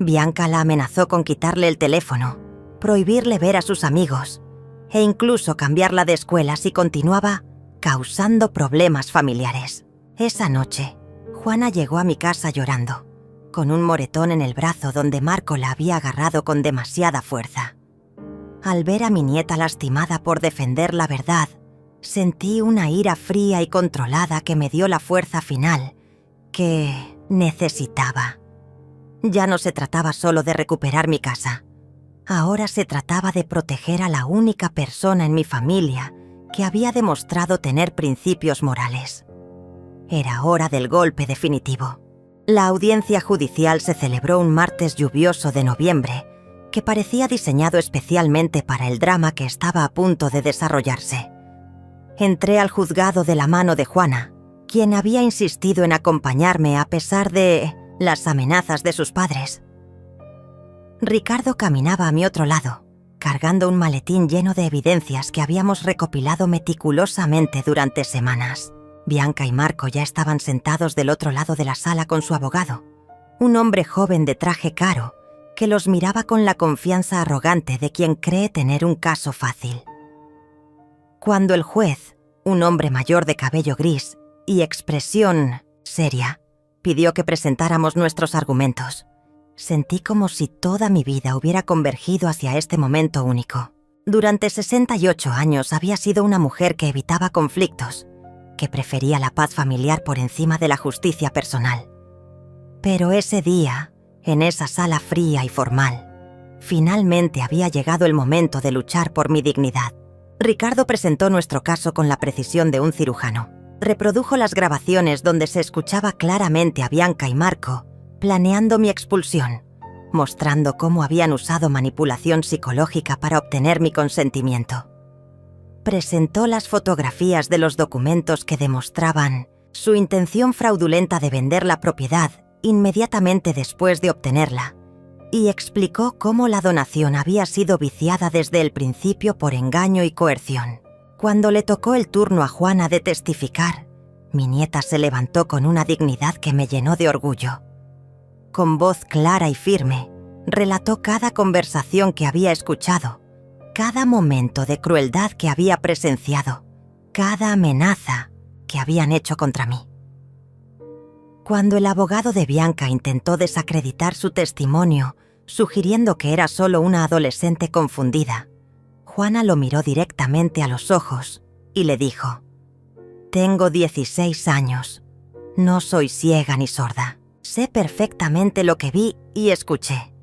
Bianca la amenazó con quitarle el teléfono, prohibirle ver a sus amigos e incluso cambiarla de escuela si continuaba causando problemas familiares. Esa noche, Juana llegó a mi casa llorando, con un moretón en el brazo donde Marco la había agarrado con demasiada fuerza. Al ver a mi nieta lastimada por defender la verdad, sentí una ira fría y controlada que me dio la fuerza final que necesitaba. Ya no se trataba solo de recuperar mi casa. Ahora se trataba de proteger a la única persona en mi familia que había demostrado tener principios morales. Era hora del golpe definitivo. La audiencia judicial se celebró un martes lluvioso de noviembre, que parecía diseñado especialmente para el drama que estaba a punto de desarrollarse. Entré al juzgado de la mano de Juana, quien había insistido en acompañarme a pesar de las amenazas de sus padres. Ricardo caminaba a mi otro lado, cargando un maletín lleno de evidencias que habíamos recopilado meticulosamente durante semanas. Bianca y Marco ya estaban sentados del otro lado de la sala con su abogado, un hombre joven de traje caro que los miraba con la confianza arrogante de quien cree tener un caso fácil. Cuando el juez, un hombre mayor de cabello gris y expresión seria, pidió que presentáramos nuestros argumentos, sentí como si toda mi vida hubiera convergido hacia este momento único. Durante 68 años había sido una mujer que evitaba conflictos, que prefería la paz familiar por encima de la justicia personal. Pero ese día, en esa sala fría y formal, finalmente había llegado el momento de luchar por mi dignidad. Ricardo presentó nuestro caso con la precisión de un cirujano. Reprodujo las grabaciones donde se escuchaba claramente a Bianca y Marco planeando mi expulsión, mostrando cómo habían usado manipulación psicológica para obtener mi consentimiento. Presentó las fotografías de los documentos que demostraban su intención fraudulenta de vender la propiedad inmediatamente después de obtenerla, y explicó cómo la donación había sido viciada desde el principio por engaño y coerción. Cuando le tocó el turno a Juana de testificar, mi nieta se levantó con una dignidad que me llenó de orgullo. Con voz clara y firme, relató cada conversación que había escuchado, cada momento de crueldad que había presenciado, cada amenaza que habían hecho contra mí. Cuando el abogado de Bianca intentó desacreditar su testimonio, sugiriendo que era solo una adolescente confundida, Juana lo miró directamente a los ojos y le dijo: «Tengo 16 años. No soy ciega ni sorda. Sé perfectamente lo que vi y escuché.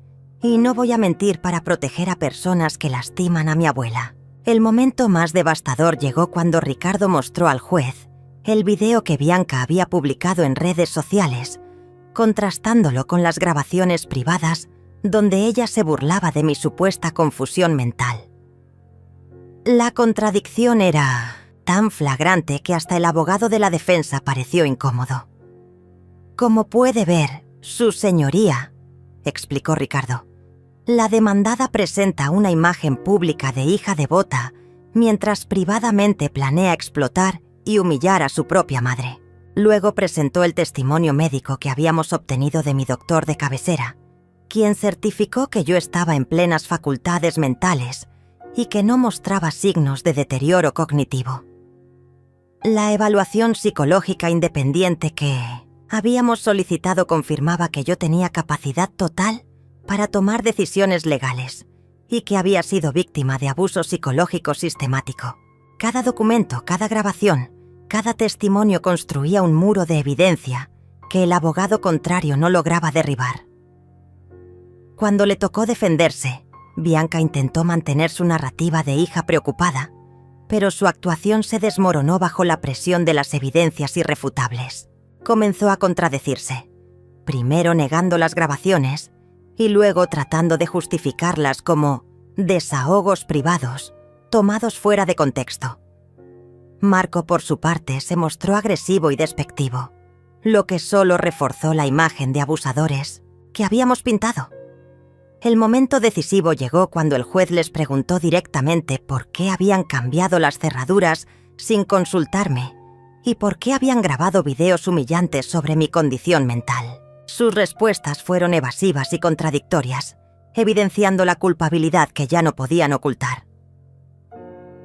Y no voy a mentir para proteger a personas que lastiman a mi abuela». El momento más devastador llegó cuando Ricardo mostró al juez el video que Bianca había publicado en redes sociales, contrastándolo con las grabaciones privadas donde ella se burlaba de mi supuesta confusión mental. La contradicción era tan flagrante que hasta el abogado de la defensa pareció incómodo. «Como puede ver, su señoría», explicó Ricardo, «la demandada presenta una imagen pública de hija devota mientras privadamente planea explotar y humillar a su propia madre». Luego presentó el testimonio médico que habíamos obtenido de mi doctor de cabecera, quien certificó que yo estaba en plenas facultades mentales y que no mostraba signos de deterioro cognitivo. La evaluación psicológica independiente que habíamos solicitado confirmaba que yo tenía capacidad total para tomar decisiones legales y que había sido víctima de abuso psicológico sistemático. Cada documento, cada grabación, cada testimonio construía un muro de evidencia que el abogado contrario no lograba derribar. Cuando le tocó defenderse, Bianca intentó mantener su narrativa de hija preocupada, pero su actuación se desmoronó bajo la presión de las evidencias irrefutables. Comenzó a contradecirse, primero negando las grabaciones y luego tratando de justificarlas como desahogos privados tomados fuera de contexto. Marco, por su parte, se mostró agresivo y despectivo, lo que solo reforzó la imagen de abusadores que habíamos pintado. El momento decisivo llegó cuando el juez les preguntó directamente por qué habían cambiado las cerraduras sin consultarme y por qué habían grabado videos humillantes sobre mi condición mental. Sus respuestas fueron evasivas y contradictorias, evidenciando la culpabilidad que ya no podían ocultar.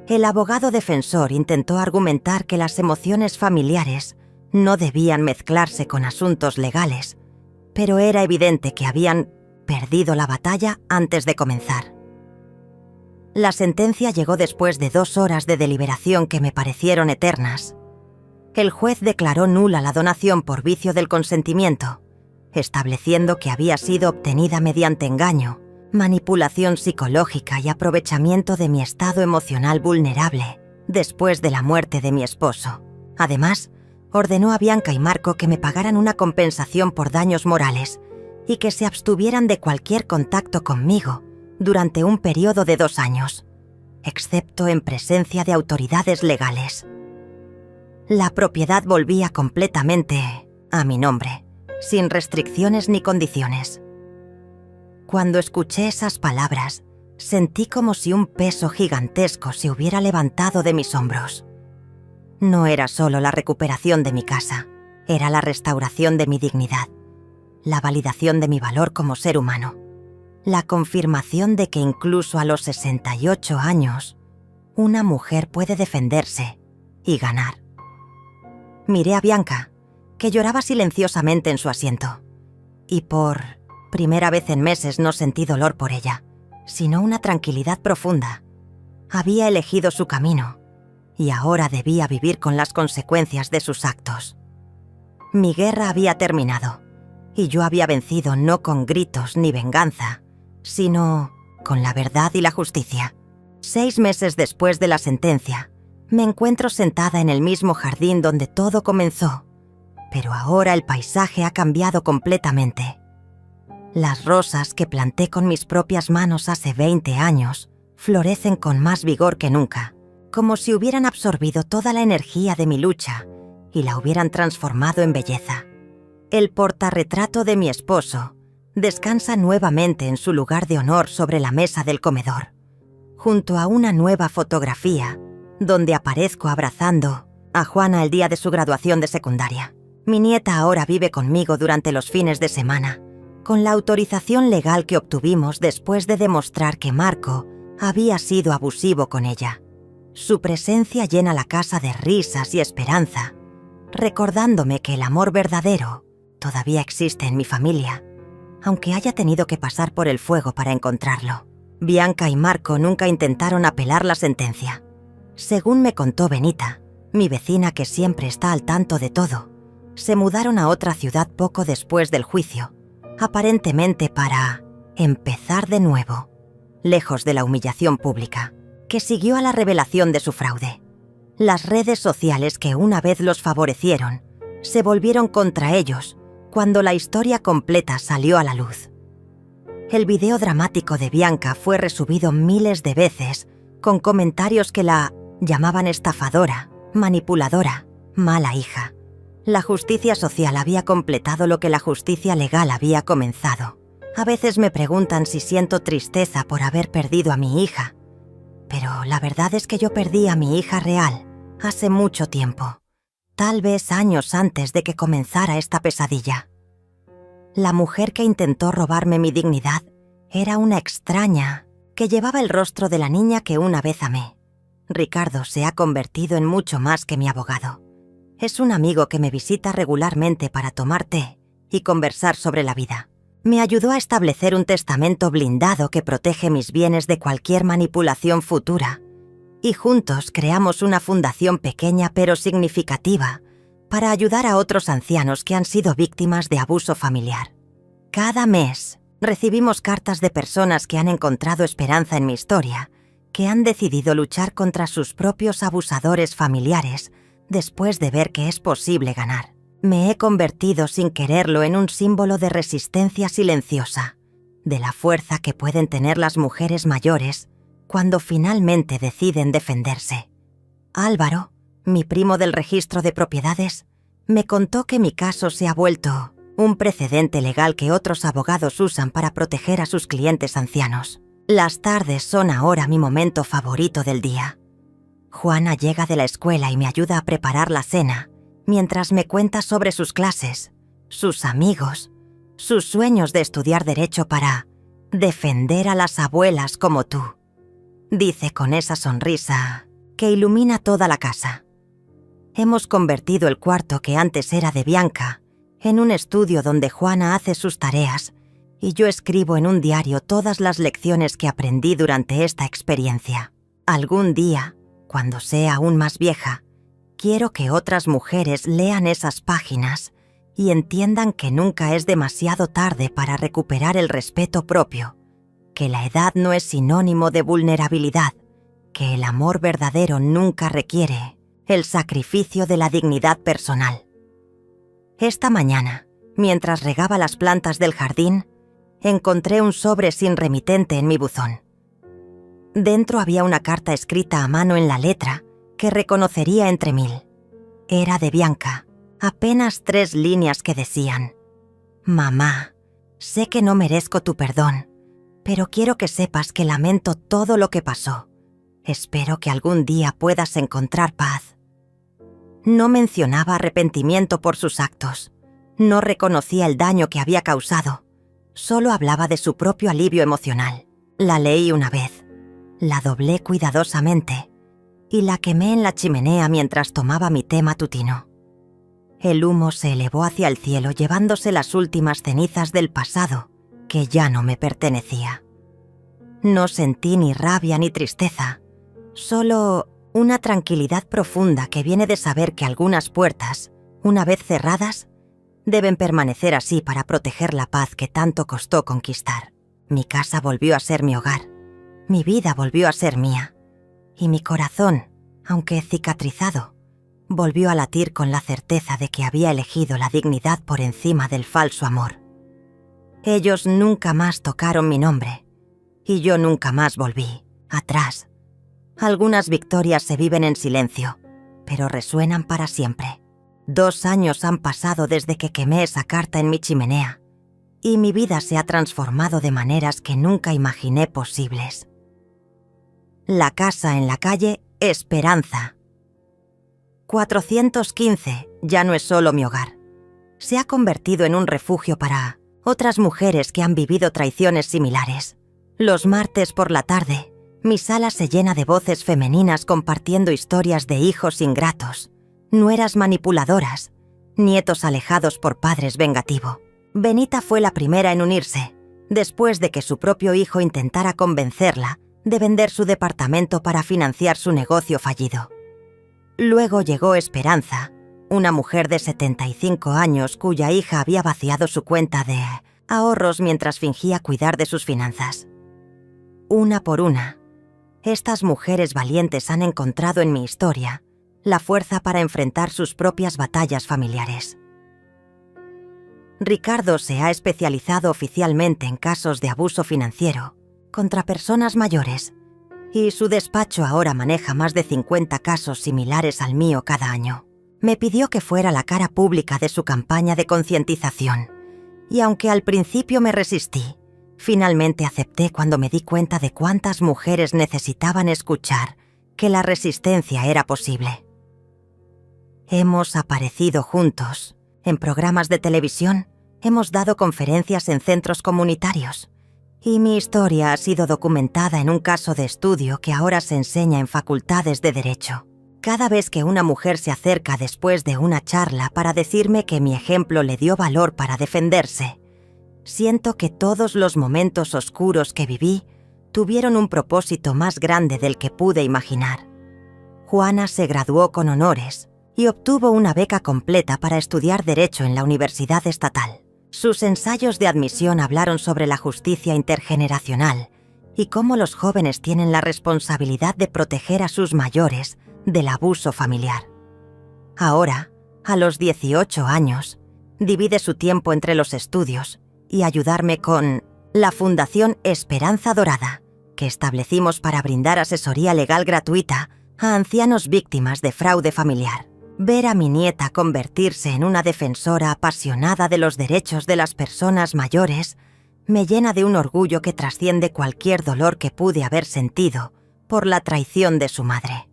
El abogado defensor intentó argumentar que las emociones familiares no debían mezclarse con asuntos legales, pero era evidente que habían perdido la batalla antes de comenzar. La sentencia llegó después de 2 horas de deliberación que me parecieron eternas. El juez declaró nula la donación por vicio del consentimiento, estableciendo que había sido obtenida mediante engaño, manipulación psicológica y aprovechamiento de mi estado emocional vulnerable después de la muerte de mi esposo. Además, ordenó a Bianca y Marco que me pagaran una compensación por daños morales y que se abstuvieran de cualquier contacto conmigo durante un periodo de 2 años, excepto en presencia de autoridades legales. La propiedad volvía completamente a mi nombre, sin restricciones ni condiciones. Cuando escuché esas palabras, sentí como si un peso gigantesco se hubiera levantado de mis hombros. No era solo la recuperación de mi casa, era la restauración de mi dignidad, la validación de mi valor como ser humano, la confirmación de que incluso a los 68 años, una mujer puede defenderse y ganar. Miré a Bianca, que lloraba silenciosamente en su asiento, y por primera vez en meses no sentí dolor por ella, sino una tranquilidad profunda. Había elegido su camino, y ahora debía vivir con las consecuencias de sus actos. Mi guerra había terminado, y yo había vencido no con gritos ni venganza, sino con la verdad y la justicia. 6 meses después de la sentencia, me encuentro sentada en el mismo jardín donde todo comenzó, pero ahora el paisaje ha cambiado completamente. Las rosas que planté con mis propias manos hace 20 años florecen con más vigor que nunca, como si hubieran absorbido toda la energía de mi lucha y la hubieran transformado en belleza. El portarretrato de mi esposo descansa nuevamente en su lugar de honor sobre la mesa del comedor, junto a una nueva fotografía donde aparezco abrazando a Juana el día de su graduación de secundaria. Mi nieta ahora vive conmigo durante los fines de semana, con la autorización legal que obtuvimos después de demostrar que Marco había sido abusivo con ella. Su presencia llena la casa de risas y esperanza, recordándome que el amor verdadero todavía existe en mi familia, aunque haya tenido que pasar por el fuego para encontrarlo. Bianca y Marco nunca intentaron apelar la sentencia. Según me contó Benita, mi vecina que siempre está al tanto de todo, se mudaron a otra ciudad poco después del juicio, aparentemente para empezar de nuevo, lejos de la humillación pública, que siguió a la revelación de su fraude. Las redes sociales que una vez los favorecieron se volvieron contra ellos cuando la historia completa salió a la luz. El video dramático de Bianca fue resubido miles de veces con comentarios que la llamaban estafadora, manipuladora, mala hija. La justicia social había completado lo que la justicia legal había comenzado. A veces me preguntan si siento tristeza por haber perdido a mi hija, pero la verdad es que yo perdí a mi hija real hace mucho tiempo, tal vez años antes de que comenzara esta pesadilla. La mujer que intentó robarme mi dignidad era una extraña que llevaba el rostro de la niña que una vez amé. Ricardo se ha convertido en mucho más que mi abogado. Es un amigo que me visita regularmente para tomar té y conversar sobre la vida. Me ayudó a establecer un testamento blindado que protege mis bienes de cualquier manipulación futura, y juntos creamos una fundación pequeña pero significativa para ayudar a otros ancianos que han sido víctimas de abuso familiar. Cada mes recibimos cartas de personas que han encontrado esperanza en mi historia, que han decidido luchar contra sus propios abusadores familiares después de ver que es posible ganar. Me he convertido sin quererlo en un símbolo de resistencia silenciosa, de la fuerza que pueden tener las mujeres mayores cuando finalmente deciden defenderse. Álvaro, mi primo del registro de propiedades, me contó que mi caso se ha vuelto un precedente legal que otros abogados usan para proteger a sus clientes ancianos. Las tardes son ahora mi momento favorito del día. Juana llega de la escuela y me ayuda a preparar la cena, mientras me cuenta sobre sus clases, sus amigos, sus sueños de estudiar derecho para defender a las abuelas como tú. Dice con esa sonrisa que ilumina toda la casa. Hemos convertido el cuarto que antes era de Bianca en un estudio donde Juana hace sus tareas y yo escribo en un diario todas las lecciones que aprendí durante esta experiencia. Algún día, cuando sea aún más vieja, quiero que otras mujeres lean esas páginas y entiendan que nunca es demasiado tarde para recuperar el respeto propio, que la edad no es sinónimo de vulnerabilidad, que el amor verdadero nunca requiere el sacrificio de la dignidad personal. Esta mañana, mientras regaba las plantas del jardín, encontré un sobre sin remitente en mi buzón. Dentro había una carta escrita a mano en la letra que reconocería entre 1000. Era de Bianca, apenas 3 líneas que decían: «Mamá, sé que no merezco tu perdón, pero quiero que sepas que lamento todo lo que pasó. Espero que algún día puedas encontrar paz». No mencionaba arrepentimiento por sus actos, no reconocía el daño que había causado, solo hablaba de su propio alivio emocional. La leí una vez, la doblé cuidadosamente y la quemé en la chimenea mientras tomaba mi té matutino. El humo se elevó hacia el cielo llevándose las últimas cenizas del pasado que ya no me pertenecía. No sentí ni rabia ni tristeza, solo una tranquilidad profunda que viene de saber que algunas puertas, una vez cerradas, deben permanecer así para proteger la paz que tanto costó conquistar. Mi casa volvió a ser mi hogar, mi vida volvió a ser mía, y mi corazón, aunque cicatrizado, volvió a latir con la certeza de que había elegido la dignidad por encima del falso amor. Ellos nunca más tocaron mi nombre, y yo nunca más volví atrás. Algunas victorias se viven en silencio, pero resuenan para siempre. 2 años han pasado desde que quemé esa carta en mi chimenea, y mi vida se ha transformado de maneras que nunca imaginé posibles. La casa en la calle Esperanza. 415 ya no es solo mi hogar. Se ha convertido en un refugio para otras mujeres que han vivido traiciones similares. Los martes por la tarde, mi sala se llena de voces femeninas compartiendo historias de hijos ingratos, nueras manipuladoras, nietos alejados por padres vengativos. Benita fue la primera en unirse, después de que su propio hijo intentara convencerla de vender su departamento para financiar su negocio fallido. Luego llegó Esperanza, una mujer de 75 años cuya hija había vaciado su cuenta de ahorros mientras fingía cuidar de sus finanzas. Una por una, estas mujeres valientes han encontrado en mi historia la fuerza para enfrentar sus propias batallas familiares. Ricardo se ha especializado oficialmente en casos de abuso financiero contra personas mayores y su despacho ahora maneja más de 50 casos similares al mío cada año. Me pidió que fuera la cara pública de su campaña de concientización y aunque al principio me resistí, finalmente acepté cuando me di cuenta de cuántas mujeres necesitaban escuchar que la resistencia era posible. Hemos aparecido juntos en programas de televisión, hemos dado conferencias en centros comunitarios y mi historia ha sido documentada en un caso de estudio que ahora se enseña en facultades de Derecho. Cada vez que una mujer se acerca después de una charla para decirme que mi ejemplo le dio valor para defenderse, siento que todos los momentos oscuros que viví tuvieron un propósito más grande del que pude imaginar. Juana se graduó con honores y obtuvo una beca completa para estudiar Derecho en la Universidad Estatal. Sus ensayos de admisión hablaron sobre la justicia intergeneracional y cómo los jóvenes tienen la responsabilidad de proteger a sus mayores del abuso familiar. Ahora, a los 18 años, divide su tiempo entre los estudios y ayudarme con la Fundación Esperanza Dorada, que establecimos para brindar asesoría legal gratuita a ancianos víctimas de fraude familiar. Ver a mi nieta convertirse en una defensora apasionada de los derechos de las personas mayores me llena de un orgullo que trasciende cualquier dolor que pude haber sentido por la traición de su madre.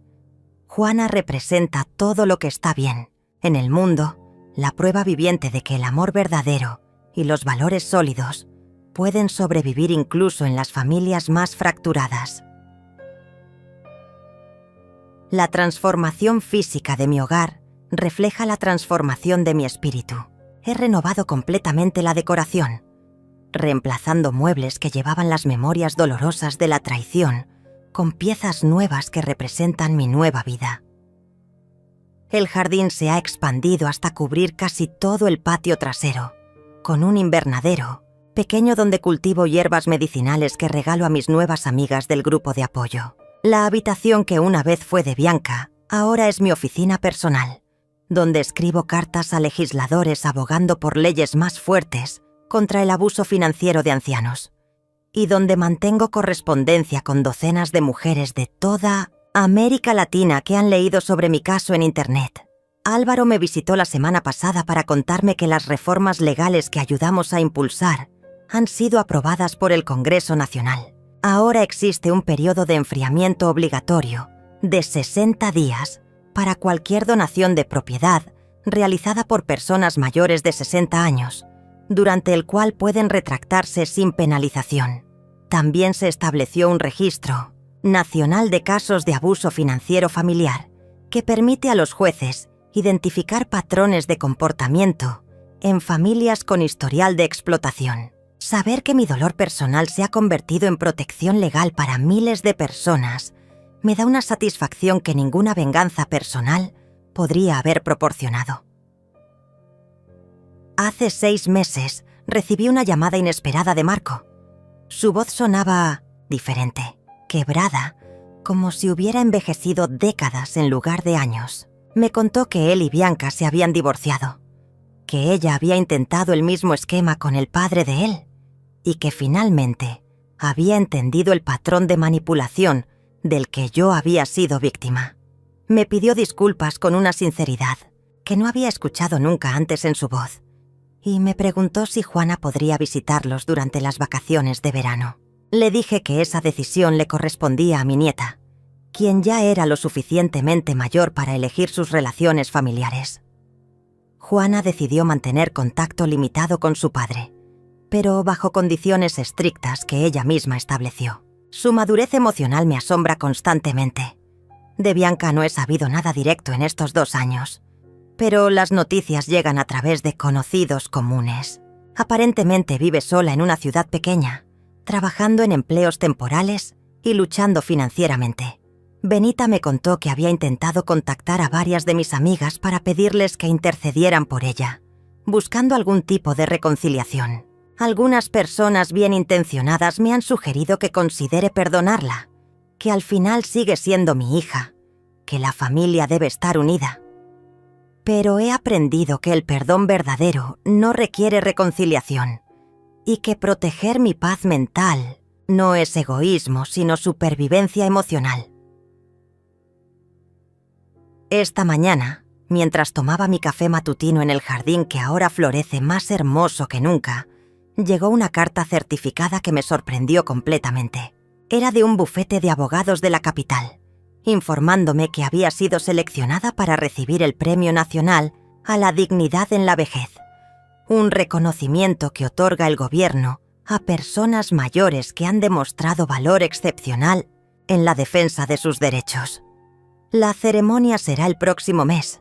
Juana representa todo lo que está bien en el mundo, la prueba viviente de que el amor verdadero y los valores sólidos pueden sobrevivir incluso en las familias más fracturadas. La transformación física de mi hogar refleja la transformación de mi espíritu. He renovado completamente la decoración, reemplazando muebles que llevaban las memorias dolorosas de la traición con piezas nuevas que representan mi nueva vida. El jardín se ha expandido hasta cubrir casi todo el patio trasero, con un invernadero pequeño donde cultivo hierbas medicinales que regalo a mis nuevas amigas del grupo de apoyo. La habitación que una vez fue de Bianca ahora es mi oficina personal, donde escribo cartas a legisladores abogando por leyes más fuertes contra el abuso financiero de ancianos, y donde mantengo correspondencia con docenas de mujeres de toda América Latina que han leído sobre mi caso en Internet. Álvaro me visitó la semana pasada para contarme que las reformas legales que ayudamos a impulsar han sido aprobadas por el Congreso Nacional. Ahora existe un periodo de enfriamiento obligatorio de 60 días para cualquier donación de propiedad realizada por personas mayores de 60 años, durante el cual pueden retractarse sin penalización. También se estableció un registro nacional de casos de abuso financiero familiar que permite a los jueces identificar patrones de comportamiento en familias con historial de explotación. Saber que mi dolor personal se ha convertido en protección legal para miles de personas me da una satisfacción que ninguna venganza personal podría haber proporcionado. Hace 6 meses recibí una llamada inesperada de Marco. Su voz sonaba diferente, quebrada, como si hubiera envejecido décadas en lugar de años. Me contó que él y Bianca se habían divorciado, que ella había intentado el mismo esquema con el padre de él y que finalmente había entendido el patrón de manipulación del que yo había sido víctima. Me pidió disculpas con una sinceridad que no había escuchado nunca antes en su voz y me preguntó si Juana podría visitarlos durante las vacaciones de verano. Le dije que esa decisión le correspondía a mi nieta, quien ya era lo suficientemente mayor para elegir sus relaciones familiares. Juana decidió mantener contacto limitado con su padre, pero bajo condiciones estrictas que ella misma estableció. Su madurez emocional me asombra constantemente. De Bianca no he sabido nada directo en estos 2 años, pero las noticias llegan a través de conocidos comunes. Aparentemente vive sola en una ciudad pequeña, trabajando en empleos temporales y luchando financieramente. Benita me contó que había intentado contactar a varias de mis amigas para pedirles que intercedieran por ella, buscando algún tipo de reconciliación. Algunas personas bien intencionadas me han sugerido que considere perdonarla, que al final sigue siendo mi hija, que la familia debe estar unida. Pero he aprendido que el perdón verdadero no requiere reconciliación y que proteger mi paz mental no es egoísmo, sino supervivencia emocional. Esta mañana, mientras tomaba mi café matutino en el jardín que ahora florece más hermoso que nunca, llegó una carta certificada que me sorprendió completamente. Era de un bufete de abogados de la capital, informándome que había sido seleccionada para recibir el Premio Nacional a la Dignidad en la Vejez, un reconocimiento que otorga el gobierno a personas mayores que han demostrado valor excepcional en la defensa de sus derechos. La ceremonia será el próximo mes,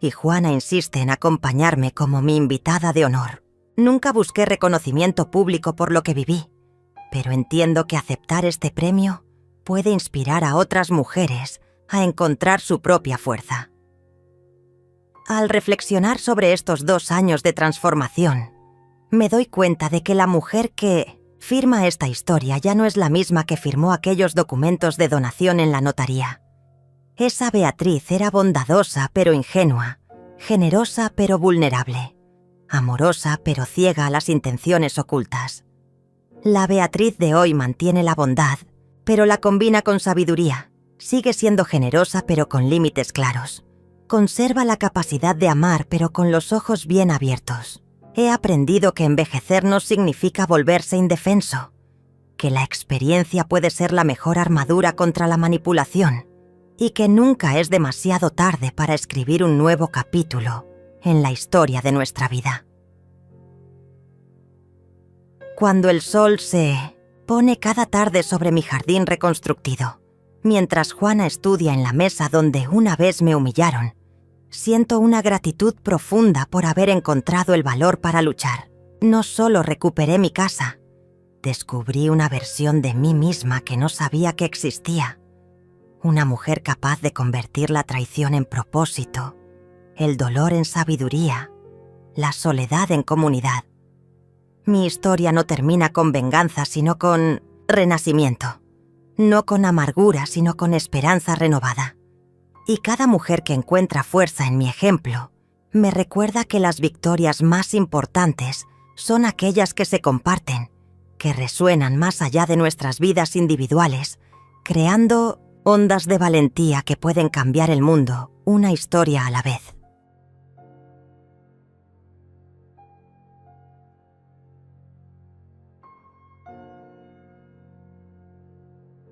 y Juana insiste en acompañarme como mi invitada de honor. Nunca busqué reconocimiento público por lo que viví, pero entiendo que aceptar este premio puede inspirar a otras mujeres a encontrar su propia fuerza. Al reflexionar sobre estos 2 años de transformación, me doy cuenta de que la mujer que Firma esta historia ya no es la misma que firmó aquellos documentos de donación en la notaría. Esa Beatriz era bondadosa pero ingenua, generosa pero vulnerable, amorosa pero ciega a las intenciones ocultas. La Beatriz de hoy mantiene la bondad, pero la combina con sabiduría. Sigue siendo generosa pero con límites claros. Conserva la capacidad de amar pero con los ojos bien abiertos. He aprendido que envejecer no significa volverse indefenso, que la experiencia puede ser la mejor armadura contra la manipulación y que nunca es demasiado tarde para escribir un nuevo capítulo en la historia de nuestra vida. Cuando el sol se pone cada tarde sobre mi jardín reconstruido, mientras Juana estudia en la mesa donde una vez me humillaron, siento una gratitud profunda por haber encontrado el valor para luchar. No solo recuperé mi casa, descubrí una versión de mí misma que no sabía que existía. Una mujer capaz de convertir la traición en propósito, el dolor en sabiduría, la soledad en comunidad. Mi historia no termina con venganza, sino con renacimiento. No con amargura, sino con esperanza renovada. Y cada mujer que encuentra fuerza en mi ejemplo me recuerda que las victorias más importantes son aquellas que se comparten, que resuenan más allá de nuestras vidas individuales, creando ondas de valentía que pueden cambiar el mundo, una historia a la vez.